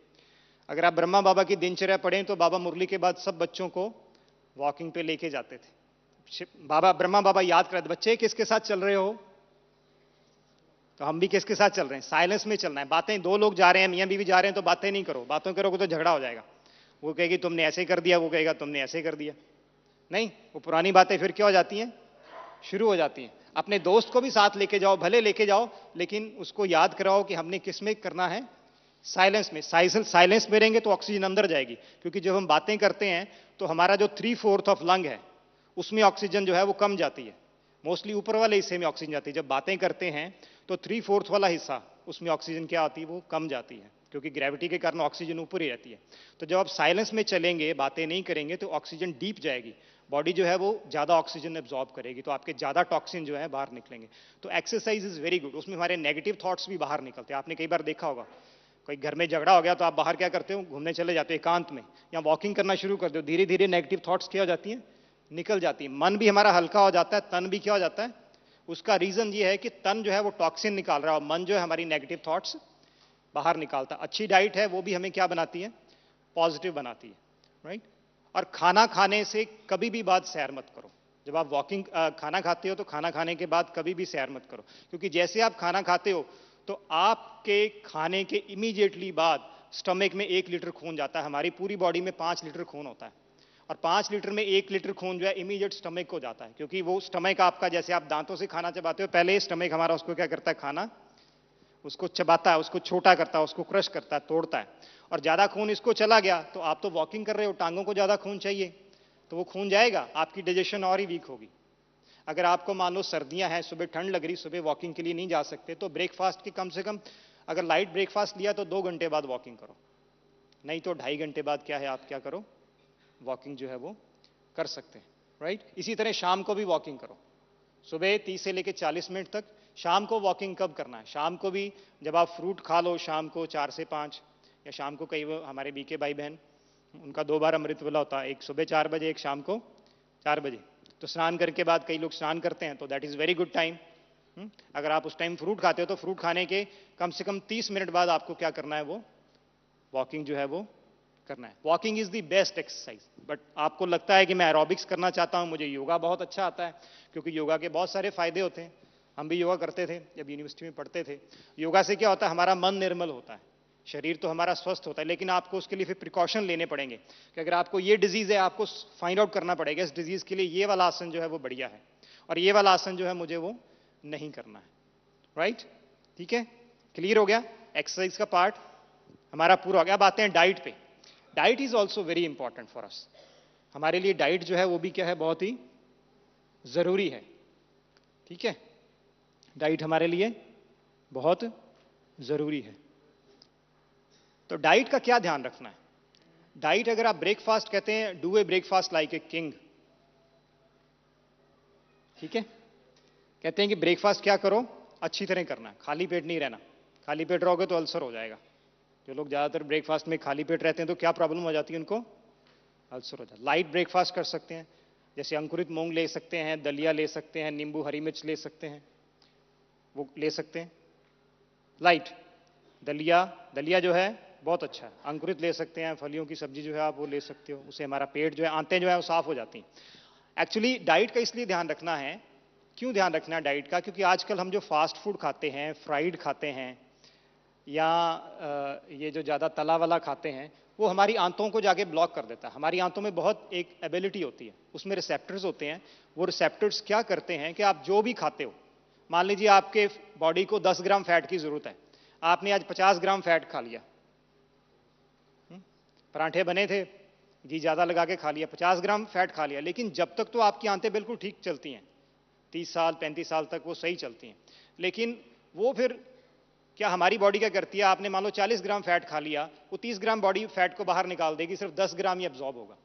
अगर आप ब्रह्मा बाबा की दिनचर्या पढ़ें तो बाबा मुरली के बाद सब बच्चों को वॉकिंग पे लेके जाते थे। बाबा ब्रह्मा बाबा याद कराते, बच्चे किसके साथ चल रहे हो, तो हम भी किसके साथ चल रहे हैं, साइलेंस में चलना है। बातें, दो लोग जा रहे हैं, मियां बीवी जा रहे हैं तो बातें नहीं करो, बातों करोगे तो झगड़ा हो जाएगा। वो कहेगी तुमने ऐसे कर दिया, वो कहेगा तुमने ऐसे कर दिया, नहीं, वो पुरानी बातें फिर क्या हो जाती हैं, शुरू हो जाती हैं। अपने दोस्त को भी साथ लेके जाओ, भले लेके जाओ, लेकिन उसको याद कराओ कि हमने किस में करना है, साइलेंस में। साइलेंस में रहेंगे तो ऑक्सीजन अंदर जाएगी, क्योंकि जब हम बातें करते हैं तो हमारा जो 3/4 ऑफ लंग है उसमें ऑक्सीजन जो है वो कम जाती है, मोस्टली ऊपर वाले हिस्से में ऑक्सीजन जाती है। जब बातें करते हैं तो 3/4 वाला हिस्सा उसमें ऑक्सीजन क्या आती है, वो कम जाती है, क्योंकि ग्रेविटी के कारण ऑक्सीजन ऊपर ही रहती है। तो जब आप साइलेंस में चलेंगे, बातें नहीं करेंगे, तो ऑक्सीजन डीप जाएगी, बॉडी जो है वो ज्यादा ऑक्सीजन एब्जॉर्ब करेगी, तो आपके ज्यादा टॉक्सिन जो है बाहर निकलेंगे। तो एक्सरसाइज इज वेरी गुड, उसमें हमारे नेगेटिव थॉट्स भी बाहर निकलते हैं। आपने कई बार देखा होगा, कोई घर में झगड़ा हो गया तो आप बाहर क्या करते हो, घूमने चले जाते हो एकांत में, या वॉकिंग करना शुरू कर दो, धीरे धीरे नेगेटिव थॉट्स क्या हो जाती हैं, निकल जाती है। मन भी हमारा हल्का हो जाता है, तन भी क्या हो जाता है। उसका रीजन ये है कि तन जो है वो टॉक्सिन निकाल रहा है और मन जो है हमारी नेगेटिव थॉट्स बाहर निकालता है। अच्छी डाइट है वो भी हमें क्या बनाती है, पॉजिटिव बनाती है, राइट। और खाना खाने से कभी भी बाद सैर मत करो। जब आप वॉकिंग खाना खाते हो तो खाना खाने के बाद कभी भी सैर मत करो, क्योंकि जैसे आप खाना खाते हो तो आपके खाने के इमीडिएटली बाद स्टमक में 1 लीटर खून जाता है। हमारी पूरी बॉडी में 5 लीटर खून होता है, और 5 लीटर में 1 लीटर खून जो है इमीडिएट स्टमक को जाता है, क्योंकि वो स्टमक आपका, जैसे आप दांतों से खाना चबाते हो, पहले स्टमक हमारा उसको क्या करता है, खाना उसको चबाता है, उसको छोटा करता है, उसको क्रश करता है, तोड़ता है, और ज्यादा खून इसको चला गया तो आप तो वॉकिंग कर रहे हो, टांगों को ज्यादा खून चाहिए, तो वो खून जाएगा, आपकी डाइजेशन और ही वीक होगी। अगर आपको मान लो सर्दियां हैं, सुबह ठंड लग रही, सुबह वॉकिंग के लिए नहीं जा सकते, तो ब्रेकफास्ट की कम से कम, अगर लाइट ब्रेकफास्ट लिया तो 2 घंटे बाद वॉकिंग करो, नहीं तो 2.5 घंटे बाद क्या है, आप क्या करो, वॉकिंग जो है वो कर सकते हैं, राइट। इसी तरह शाम को भी वॉकिंग करो, सुबह 30 से लेकर 40 मिनट तक, शाम को वॉकिंग कब करना है? शाम को भी जब आप फ्रूट खा लो शाम को 4 से 5, या शाम को कई वो हमारे बीके भाई बहन उनका 2 बार अमृत वेला होता है, एक सुबह 4 बजे एक शाम को 4 बजे। तो स्नान करके बाद कई लोग स्नान करते हैं, तो that is very good time. अगर आप उस टाइम फ्रूट खाते हो तो फ्रूट खाने के कम से कम 30 मिनट बाद आपको क्या करना है, वो वॉकिंग जो है वो करना है। Walking is the best exercise. But आपको लगता है कि मैं एरोबिक्स करना चाहता हूं, मुझे योगा बहुत अच्छा आता है, क्योंकि योगा के बहुत सारे फायदे होते हैं। हम भी योगा करते थे जब यूनिवर्सिटी में पढ़ते थे। योगा से क्या होता है, हमारा मन निर्मल होता है, शरीर तो हमारा स्वस्थ होता है, लेकिन आपको उसके लिए फिर प्रिकॉशन लेने पड़ेंगे कि अगर आपको ये डिजीज है, आपको फाइंड आउट करना पड़ेगा इस डिजीज के लिए ये वाला आसन जो है वो बढ़िया है, और ये वाला आसन जो है मुझे वो नहीं करना है। राइट? ठीक है, क्लियर हो गया? एक्सरसाइज का पार्ट हमारा पूरा हो गया। अब आते हैं डाइट पे। Diet is also very important for us. हमारे लिए डाइट जो है वो भी क्या है, बहुत ही जरूरी है। ठीक है, डाइट हमारे लिए बहुत जरूरी है। तो डाइट का क्या ध्यान रखना है? डाइट, अगर आप ब्रेकफास्ट कहते हैं, do a breakfast like a king. ठीक है, कहते हैं कि ब्रेकफास्ट क्या करो, अच्छी तरह करना है, खाली पेट नहीं रहना। खाली पेट रहोगे तो अल्सर हो जाएगा। जो लोग ज्यादातर ब्रेकफास्ट में खाली पेट रहते हैं तो क्या प्रॉब्लम हो जाती है उनको, अल्सर हो जाता है। लाइट ब्रेकफास्ट कर सकते हैं, जैसे अंकुरित मूंग ले सकते हैं, दलिया ले सकते हैं, नींबू हरी मिर्च ले सकते हैं, वो ले सकते हैं। लाइट दलिया, दलिया जो है बहुत अच्छा है। अंकुरित ले सकते हैं, फलियों की सब्जी जो है आप वो ले सकते हो, उससे हमारा पेट जो है, आंतें जो है वो साफ हो जाती हैं। एक्चुअली डाइट का इसलिए ध्यान रखना है, क्यों ध्यान रखना है डाइट का, क्योंकि आजकल हम जो फास्ट फूड खाते हैं, फ्राइड खाते हैं, या ये जो ज़्यादा तला वाला खाते हैं, वो हमारी आंतों को जाके ब्लॉक कर देता है। हमारी आंतों में बहुत एक एबिलिटी होती है, उसमें रिसेप्टर्स होते हैं। वो रिसेप्टर्स क्या करते हैं कि आप जो भी खाते हो, मान लीजिए आपके बॉडी को 10 ग्राम फैट की जरूरत है, आपने आज 50 ग्राम फैट खा लिया, परांठे बने थे, घी ज़्यादा लगा के खा लिया, 50 ग्राम फैट खा लिया, लेकिन जब तक तो आपकी आंतें बिल्कुल ठीक चलती हैं, 30 साल 35 साल तक वो सही चलती हैं। लेकिन वो फिर क्या हमारी बॉडी क्या करती है, आपने मान लो 40 ग्राम फैट खा लिया, वो 30 ग्राम बॉडी फैट को बाहर निकाल देगी, सिर्फ 10 ग्राम ही एब्जॉर्ब होगा।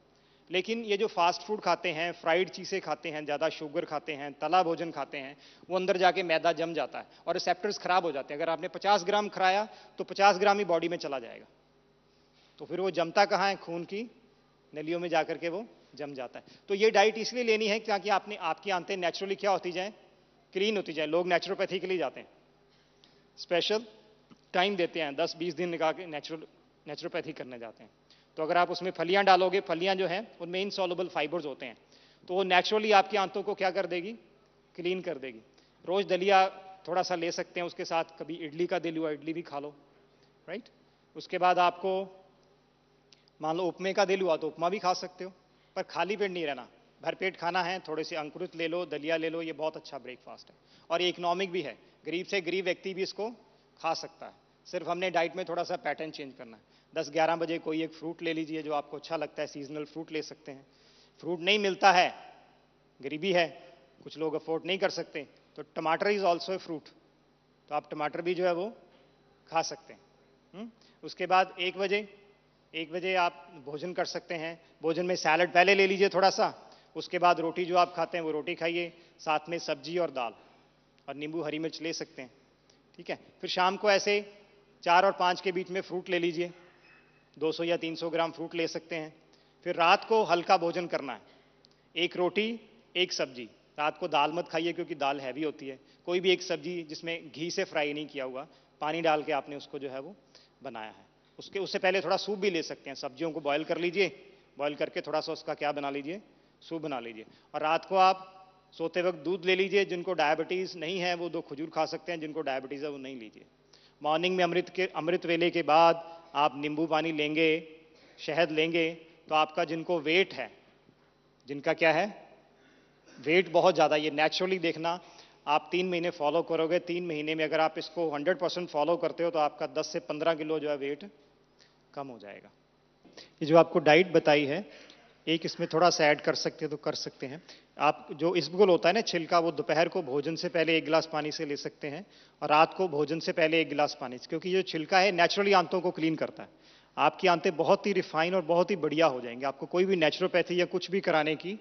लेकिन ये जो फास्ट फूड खाते हैं, फ्राइड चीज़ें खाते हैं, ज़्यादा शुगर खाते हैं, तला भोजन खाते हैं, वो अंदर जाके मैदा जम जाता है और रिसेप्टर्स खराब हो जाते हैं। अगर आपने 50 ग्राम खाया तो 50 ग्राम ही बॉडी में चला जाएगा, तो फिर वो जमता कहाँ है, खून की नलियों में जाकर के वो जम जाता है। तो ये डाइट इसलिए लेनी है ताकि आपकी आंतें नेचुरली क्या होती जाएं, क्लीन होती जाए। लोग नेचुरोपैथी के लिए जाते हैं, स्पेशल टाइम देते हैं, 10-20 दिन निकाल के नेचुरोपैथी करने जाते हैं। तो अगर आप उसमें फलियां डालोगे, फलियां जो हैं उनमें इनसॉल्युबल फाइबर्स होते हैं, तो वो नेचुरली आपकी आंतों को क्या कर देगी, क्लीन कर देगी। रोज दलिया थोड़ा सा ले सकते हैं, उसके साथ कभी इडली का दिल हुआ इडली भी खा लो। राइट? उसके बाद आपको मान लो उपमे का दिल हुआ तो उपमा भी खा सकते हो, पर खाली पेट नहीं रहना, भरपेट खाना है। थोड़े से अंकुरित ले लो, दलिया ले लो, ये बहुत अच्छा ब्रेकफास्ट है और ये इकोनॉमिक भी है। गरीब से गरीब व्यक्ति भी इसको खा सकता है। सिर्फ हमने डाइट में थोड़ा सा पैटर्न चेंज करना है। 10-11 बजे कोई एक फ्रूट ले लीजिए जो आपको अच्छा लगता है, सीजनल फ्रूट ले सकते हैं। फ्रूट नहीं मिलता है, गरीबी है, कुछ लोग अफोर्ड नहीं कर सकते, तो टमाटर इज ऑल्सो ए फ्रूट, तो आप टमाटर भी जो है वो खा सकते हैं। उसके बाद 1 बजे आप भोजन कर सकते हैं। भोजन में सैलड पहले ले लीजिए थोड़ा सा, उसके बाद रोटी जो आप खाते हैं वो रोटी खाइए, साथ में सब्जी और दाल और नींबू हरी मिर्च ले सकते हैं। ठीक है, फिर शाम को ऐसे 4 और 5 के बीच में फ्रूट ले लीजिए, 200 या 300 ग्राम फ्रूट ले सकते हैं। फिर रात को हल्का भोजन करना है, 1 रोटी 1 सब्जी। रात को दाल मत खाइए क्योंकि दाल हैवी होती है। कोई भी एक सब्जी जिसमें घी से फ्राई नहीं किया हुआ, पानी डाल के आपने उसको जो है वो बनाया है। उससे पहले थोड़ा सूप भी ले सकते हैं, सब्जियों को बॉयल कर लीजिए, बॉयल करके थोड़ा सा उसका क्या बना लीजिए, सूप बना लीजिए। और रात को आप सोते वक्त दूध ले लीजिए। जिनको डायबिटीज़ नहीं है वो 2 खजूर खा सकते हैं, जिनको डायबिटीज़ है वो नहीं लीजिए। मॉर्निंग में अमृत वेले के बाद आप नींबू पानी लेंगे, शहद लेंगे, तो आपका जिनको वेट है, जिनका क्या है वेट बहुत ज़्यादा, ये नेचुरली देखना, आप 3 महीने फॉलो करोगे, 3 महीने में अगर आप इसको 100% फॉलो करते हो तो आपका 10 से 15 किलो जो है वेट कम हो जाएगा। ये जो आपको डाइट बताई है, एक इसमें थोड़ा सा ऐड कर सकते हैं तो कर सकते हैं। आप जो इसबगोल होता है ना छिलका, वो दोपहर को भोजन से पहले 1 गिलास पानी से ले सकते हैं और रात को भोजन से पहले 1 गिलास पानी से, क्योंकि जो छिलका है नेचुरली आंतों को क्लीन करता है। आपकी आंतें बहुत ही रिफाइन और बहुत ही बढ़िया हो जाएंगे। आपको कोई भी नेचुरोपैथी या कुछ भी कराने की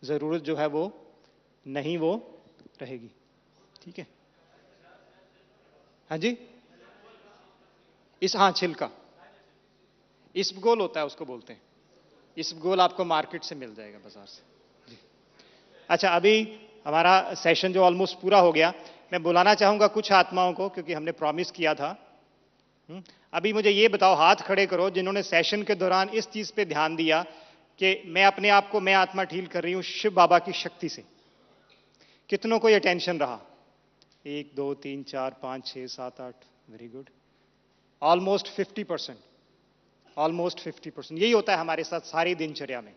ज़रूरत जो है वो नहीं वो रहेगी। ठीक है, हाँ जी, हाँ, छिलका इसबगोल होता है, उसको बोलते हैं। इसबगोल आपको मार्केट से मिल जाएगा, बाजार से जी। अच्छा, अभी हमारा सेशन जो ऑलमोस्ट पूरा हो गया, मैं बुलाना चाहूंगा कुछ आत्माओं को, क्योंकि हमने प्रॉमिस किया था। अभी मुझे ये बताओ, हाथ खड़े करो जिन्होंने सेशन के दौरान इस चीज पे ध्यान दिया कि मैं अपने आप को, मैं आत्मा हील कर रही हूं शिव बाबा की शक्ति से। कितनों को ये टेंशन रहा? 1 2 3 4 5 6 7 8, वेरी गुड, ऑलमोस्ट 50%। ऑलमोस्ट 50%। यही होता है हमारे साथ सारी दिनचर्या में।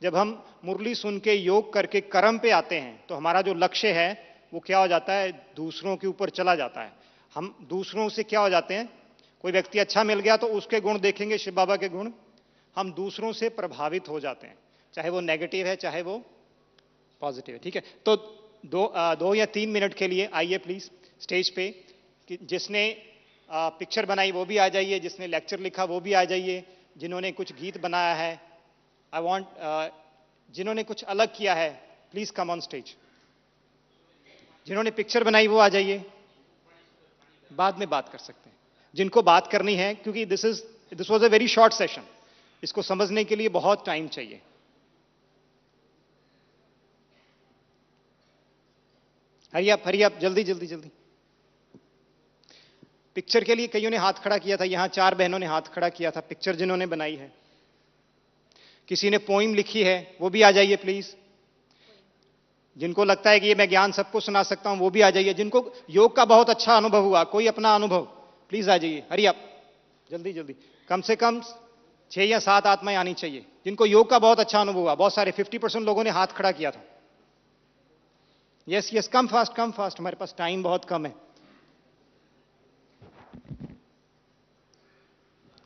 जब हम मुरली सुन के योग करके कर्म पे आते हैं, तो हमारा जो लक्ष्य है वो क्या हो जाता है? दूसरों के ऊपर चला जाता है। हम दूसरों से क्या हो जाते हैं? कोई व्यक्ति अच्छा मिल गया तो उसके गुण देखेंगे, शिव बाबा के गुण, हम दूसरों से प्रभावित हो जाते हैं, चाहे वो नेगेटिव है चाहे वो पॉजिटिव है। ठीक है, तो 2 या 3 मिनट के लिए आइए प्लीज स्टेज पे। जिसने पिक्चर बनाई वो भी आ जाइए, जिसने लेक्चर लिखा वो भी आ जाइए, जिन्होंने कुछ गीत बनाया है, आई वांट, जिन्होंने कुछ अलग किया है, प्लीज कम ऑन स्टेज। जिन्होंने पिक्चर बनाई वो आ जाइए, बाद में बात कर सकते हैं जिनको बात करनी है, क्योंकि this was a very short session, इसको समझने के लिए बहुत टाइम चाहिए। हरी आप जल्दी जल्दी जल्दी। पिक्चर के लिए कईयों ने हाथ खड़ा किया था, यहां 4 बहनों ने हाथ खड़ा किया था, पिक्चर जिन्होंने बनाई है। किसी ने पोइम लिखी है, वो भी आ जाइए प्लीज। जिनको लगता है कि ये मैं ज्ञान सबको सुना सकता हूं वो भी आ जाइए। जिनको योग का बहुत अच्छा अनुभव हुआ, कोई अपना अनुभव, प्लीज आ जाइए। हरी आप जल्दी जल्दी, कम से कम 6 या 7 आत्माएं आनी चाहिए जिनको योग का बहुत अच्छा अनुभव हुआ। बहुत सारे 50% लोगों ने हाथ खड़ा किया था। यस यस, कम फास्ट, हमारे पास टाइम बहुत कम है।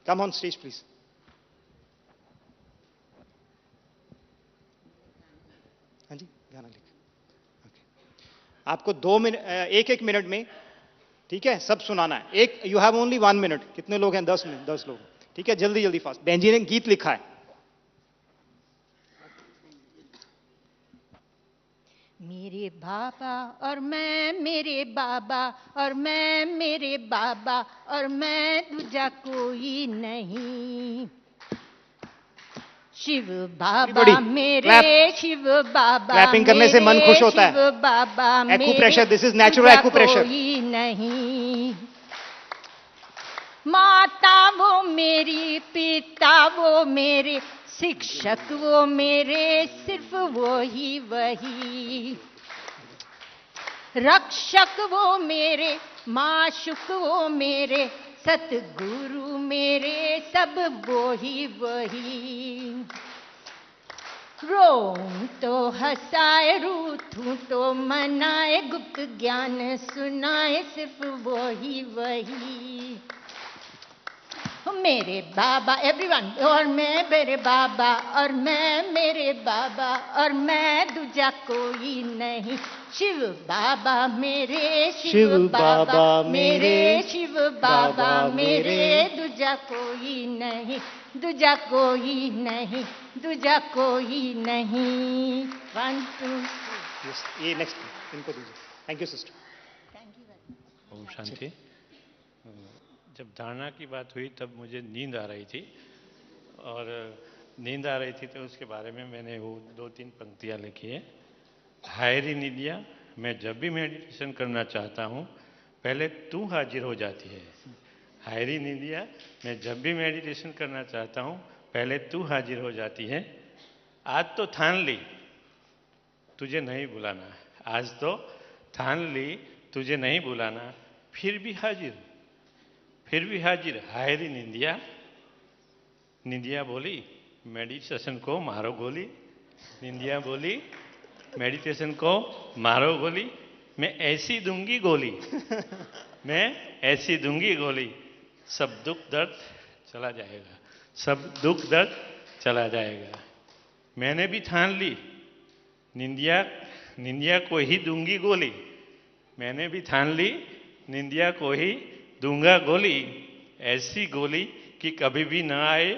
Come on stage please. हाँ जी, गाना लिख। आपको 2 मिनट, 1 मिनट में, ठीक है, सब सुनाना है। You have only 1 minute. कितने लोग हैं? 10 मिनट, 10 लोग। ठीक है, जल्दी जल्दी फास्ट। बहन जी ने गीत लिखा है। मेरे बाबा और मैं, मेरे बाबा और मैं, मेरे बाबा और मैं, दूजा कोई नहीं। शिव बाबा मेरे, शिव बाबा क्लैपिंग करने से मन खुश होता है। Shiv Baba acupressure, this is natural acupressure. कोई नहीं। माता वो मेरी, पिता वो मेरे, शिक्षक वो मेरे, सिर्फ वो ही वही। रक्षक वो मेरे, माशुक वो मेरे, सतगुरु मेरे, सब वो ही वही। रोऊं तो हंसाए, रूठूं तो मनाए, गुप्त ज्ञान सुनाए, सिर्फ वो ही वही। मेरे बाबा, एवरीवन, और मैं मेरे बाबा और मैं मेरे बाबा और मैं, दूजा कोई नहीं। शिव बाबा मेरे, शिव बाबा मेरे, शिव बाबा मेरे, दूजा कोई नहीं, दूजा कोई नहीं, दूजा कोई नहीं। 1 2 ये नेक्स्ट इनको दीजिए। Thank you sister. Thank you. ओम शांति। जब धारणा की बात हुई तब मुझे नींद आ रही थी, और नींद आ रही थी तो उसके बारे में मैंने वो 2-3 पंक्तियाँ लिखी है। हायरी निदिया, मैं जब भी मेडिटेशन करना चाहता हूँ पहले तू हाजिर हो जाती है। हायरी निदिया, मैं जब भी मेडिटेशन करना चाहता हूँ पहले तू हाजिर हो जाती है। आज तो ठान ली तुझे नहीं बुलाना, आज तो ठान ली तुझे नहीं बुलाना, फिर भी हाजिर, फिर भी हाजिर। हायरी निंदिया, निंदिया बोली मेडिटेशन को मारो गोली। निंदिया बोली मेडिटेशन को मारो गोली, मैं ऐसी दूंगी गोली, मैं ऐसी दूंगी गोली, सब दुख दर्द चला जाएगा, सब दुख दर्द चला जाएगा। मैंने भी ठान ली, निंदिया, निंदिया को ही दूंगी गोली। मैंने भी ठान ली, निंदिया को ही दूंगा गोली, ऐसी गोली कि कभी भी न आए,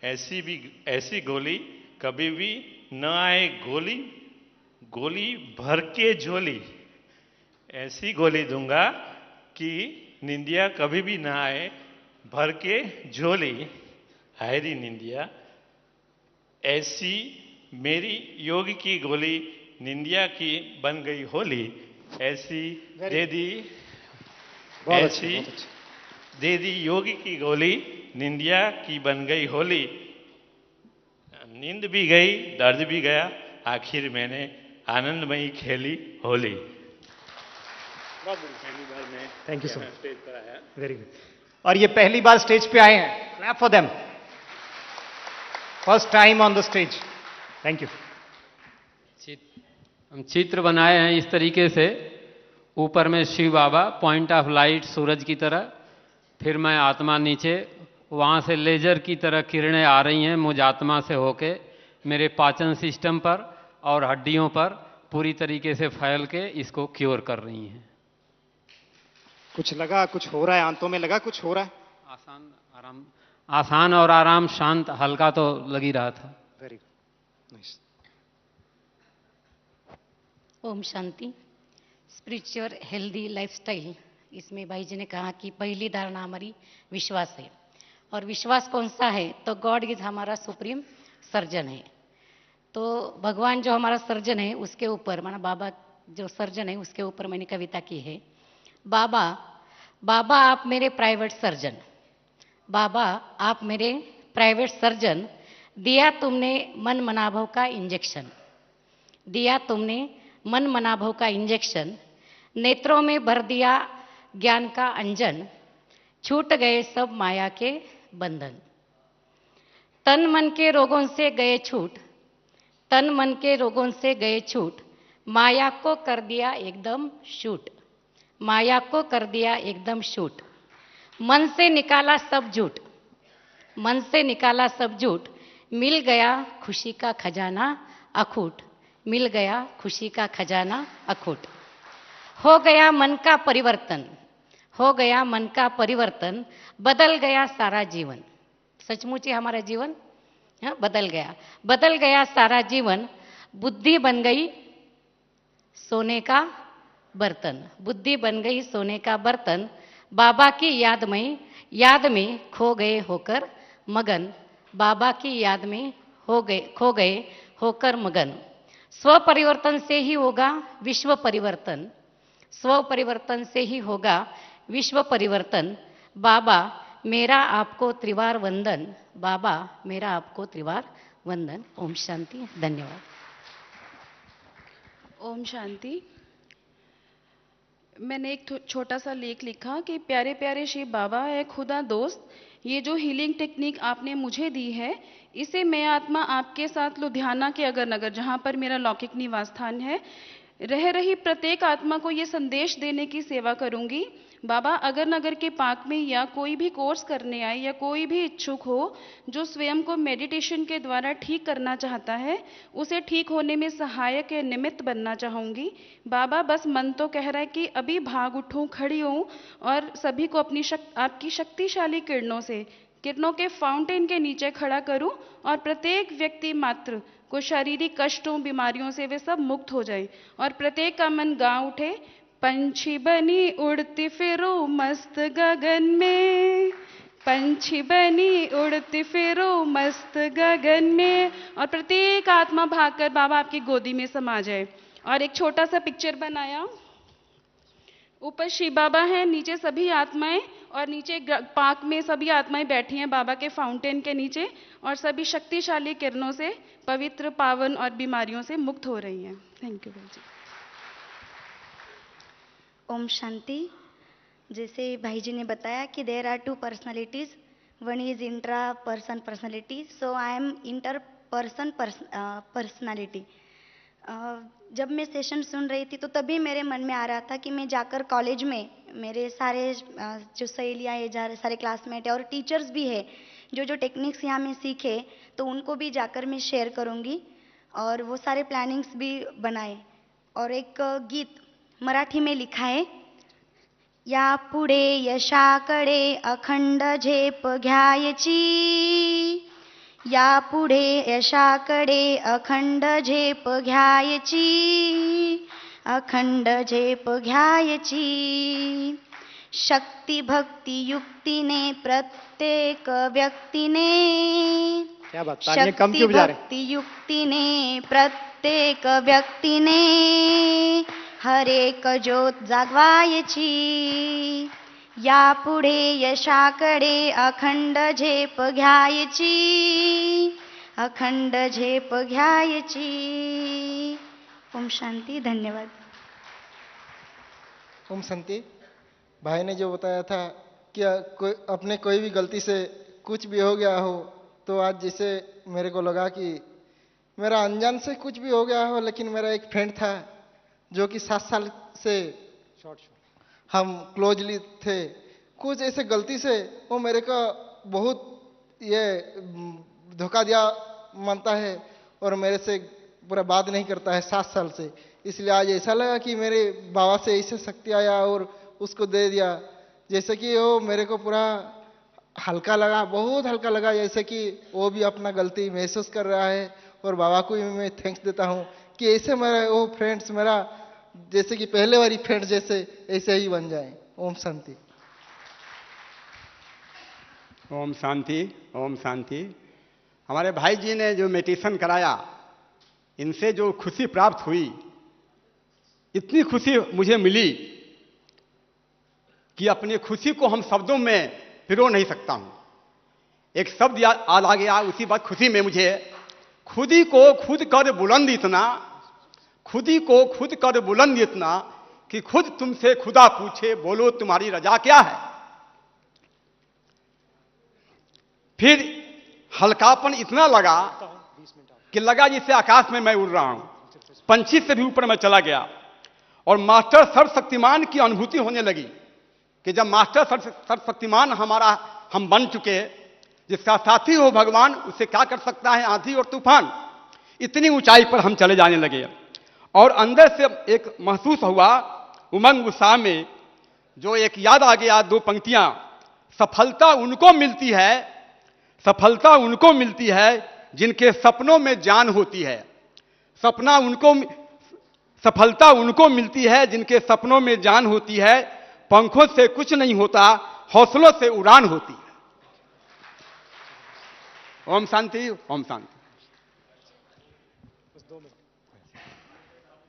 ऐसी गोली कभी भी न आए गोली, गोली भर के झोली, ऐसी गोली दूंगा कि निंदिया कभी भी ना आए, भर के झोली है री निंदिया। ऐसी मेरी योग की गोली, निंदिया की बन गई होली। ऐसी दे दी, ऐसी दे दी योग की गोली, निंदिया की बन गई होली। नींद भी गई, दर्द भी गया, आखिर मैंने आनंदमयी खेली होली। पहली बार मैं थैंक यू सो स्टेज पर आया। Very good. और ये पहली बार स्टेज पे आए हैं, clap for them. First time on the stage. Thank you. हम चित्र बनाए हैं इस तरीके से, ऊपर में शिव बाबा पॉइंट ऑफ लाइट सूरज की तरह, फिर मैं आत्मा नीचे, वहाँ से लेजर की तरह किरणें आ रही हैं मुझ आत्मा से होके मेरे पाचन सिस्टम पर और हड्डियों पर पूरी तरीके से फैल के इसको क्योर कर रही हैं। कुछ लगा, कुछ हो रहा है, आंतों में लगा कुछ हो रहा है? आसान और आराम, शांत, हल्का तो लग ही रहा था। Very good, nice. ओम शांति। स्पिरिचुअल हेल्दी लाइफस्टाइल, इसमें भाई जी ने कहा कि पहली धारणा हमारी विश्वास है, और विश्वास कौन सा है? तो गॉड इज हमारा सुप्रीम सर्जन है। तो भगवान जो हमारा सर्जन है उसके ऊपर, माना बाबा जो सर्जन है उसके ऊपर मैंने कविता की है। बाबा, बाबा आप मेरे प्राइवेट सर्जन, बाबा आप मेरे प्राइवेट सर्जन, दिया तुमने मन मनाभव का इंजेक्शन, दिया तुमने मन मनाभव का इंजेक्शन, नेत्रों में भर दिया ज्ञान का अंजन, छूट गए सब माया के बंधन। तन मन के रोगों से गए छूट, तन मन के रोगों से गए छूट, माया को कर दिया एकदम शूट, माया को कर दिया एकदम शूट। मन से निकाला सब झूठ, मन से निकाला सब झूठ, मिल गया खुशी का खजाना अखूट, मिल गया खुशी का खजाना अखूट। हो गया मन का परिवर्तन, हो गया मन का परिवर्तन, बदल गया सारा जीवन। सचमुच ही हमारा जीवन बदल गया, बदल गया सारा जीवन। बुद्धि बन गई सोने का बर्तन, बुद्धि बन गई सोने का बर्तन। बाबा की याद में खो गए होकर मगन, बाबा की याद में खो गए होकर मगन। स्व परिवर्तन से ही होगा विश्व परिवर्तन, स्व परिवर्तन से ही होगा विश्व परिवर्तन। बाबा मेरा आपको त्रिवार वंदन, बाबा मेरा आपको त्रिवार वंदन। ओम शांति, धन्यवाद। ओम शांति। मैंने एक छोटा सा लेख लिखा कि प्यारे प्यारे शिव बाबा है खुदा दोस्त, ये जो हीलिंग टेक्निक आपने मुझे दी है, इसे मैं आत्मा आपके साथ लुधियाना के अगर नगर, जहाँ पर मेरा लौकिक निवास स्थान है, रह रही प्रत्येक आत्मा को ये संदेश देने की सेवा करूंगी। बाबा अगर नगर के पार्क में या कोई भी कोर्स करने आए या कोई भी इच्छुक हो जो स्वयं को मेडिटेशन के द्वारा ठीक करना चाहता है, उसे ठीक होने में सहायक या निमित्त बनना चाहूँगी। बाबा बस मन तो कह रहा है कि अभी भाग उठूँ, खड़ी हूँ और सभी को अपनी आपकी शक्तिशाली किरणों के फाउंटेन के नीचे खड़ा करूं और प्रत्येक व्यक्ति मात्र को शारीरिक कष्टों, बीमारियों से वे सब मुक्त हो जाए और प्रत्येक का मन गा उठे, पंछी बनी उड़ती फिरूं मस्त गगन में, पंछी बनी उड़ती फिरूं मस्त गगन में। और प्रत्येक आत्मा भागकर बाबा आपकी गोदी में समा जाए। और एक छोटा सा पिक्चर बनाया, ऊपर शिव बाबा हैं, नीचे सभी आत्माएं, और नीचे पार्क में सभी आत्माएं बैठी हैं बाबा के फाउंटेन के नीचे, और सभी शक्तिशाली किरणों से पवित्र, पावन और बीमारियों से मुक्त हो रही हैं। थैंक यू भाई। ओम शांति। जैसे भाई जी ने बताया कि there are two personalities, one is intra person personality, so I am inter person personality. जब मैं सेशन सुन रही थी तो तभी मेरे मन में आ रहा था कि मैं जाकर कॉलेज में मेरे सारे जो सहेलियाँ है, सारे क्लासमेट है और टीचर्स भी है, जो जो टेक्निक्स यहाँ में सीखे तो उनको भी जाकर मैं शेयर करूँगी और वो सारे प्लानिंग्स भी बनाए। और एक गीत मराठी में लिखा है, या पुढे यशाकडे अखंड झेप घ्यायची, या पुढे यशाकडे अखंड झेप घ्यायची, अखंड झेप घ्यायची। शक्ति भक्ति युक्ति ने प्रत्येक व्यक्ति ने, क्या बात, तालियां कम क्यों बजा रहे? भक्ति युक्ति ने प्रत्येक व्यक्ति ने हरेक ज्योत जागवायची, यापुढे यशाकडे अखंड झेप घ्यायची, अखंड झेप घ्यायची. ओम शांति. धन्यवाद. ओम शांति. भाई ने जो बताया था कि अपने कोई भी गलती से कुछ भी हो गया हो, तो आज जैसे मेरे को लगा कि मेरा अनजान से कुछ भी हो गया हो, लेकिन मेरा एक फ्रेंड था जो कि 7 साल से हम क्लोजली थे. कुछ ऐसे गलती से वो मेरे को बहुत ये धोखा दिया मानता है और मेरे से पूरा बात नहीं करता है 7 साल से. इसलिए आज ऐसा लगा कि मेरे बाबा से ऐसे शक्ति आया और उसको दे दिया, जैसे कि वो मेरे को पूरा हल्का लगा, बहुत हल्का लगा, जैसे कि वो भी अपना गलती महसूस कर रहा है. और बाबा को भी मैं थैंक्स देता हूँ कि ऐसे मेरा वो फ्रेंड्स मेरा जैसे कि पहले वाली फ्रेंड जैसे ऐसे ही बन जाए. ओम शांति. ओम शांति. ओम शांति. हमारे भाई जी ने जो मेडिटेशन कराया, इनसे जो खुशी प्राप्त हुई, इतनी खुशी मुझे मिली कि अपनी खुशी को हम शब्दों में पिरो नहीं सकता हूं. एक शब्द याद आ गया उसी बात खुशी में मुझे, खुदी को खुद कर बुलंद इतना, खुदी को खुद कर बुलंद इतना कि खुद तुमसे खुदा पूछे बोलो तुम्हारी रजा क्या है. फिर हल्कापन इतना लगा कि लगा जैसे आकाश में मैं उड़ रहा हूं, पंछी से भी ऊपर मैं चला गया. और मास्टर सर्वशक्तिमान की अनुभूति होने लगी कि जब मास्टर सर्वशक्तिमान हम बन चुके, जिसका साथी हो भगवान, उसे क्या कर सकता है आंधी और तूफान. इतनी ऊंचाई पर हम चले जाने लगे. और अंदर से एक महसूस हुआ उमंग उत्साह में, जो एक याद आ गया 2 पंक्तियां, सफलता उनको मिलती है, सफलता उनको मिलती है जिनके सपनों में जान होती है. सफलता उनको मिलती है जिनके सपनों में जान होती है. पंखों से कुछ नहीं होता, हौसलों से उड़ान होती है. ओम शांति. ओम शांति.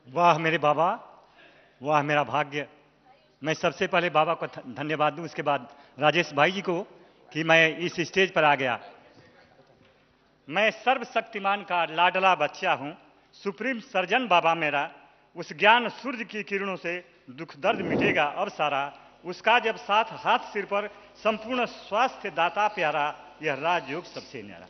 वाह मेरे बाबा, वाह मेरा भाग्य. मैं सबसे पहले बाबा को धन्यवाद दूं, उसके बाद राजेश भाई जी को कि मैं इस स्टेज पर आ गया. मैं सर्वशक्तिमान का लाडला बच्चा हूं, सुप्रीम सर्जन बाबा मेरा. उस ज्ञान सूर्य की किरणों से दुख दर्द मिटेगा अब सारा. उसका जब साथ हाथ सिर पर, संपूर्ण स्वास्थ्य दाता प्यारा, यह राजयोग सबसे न्यारा.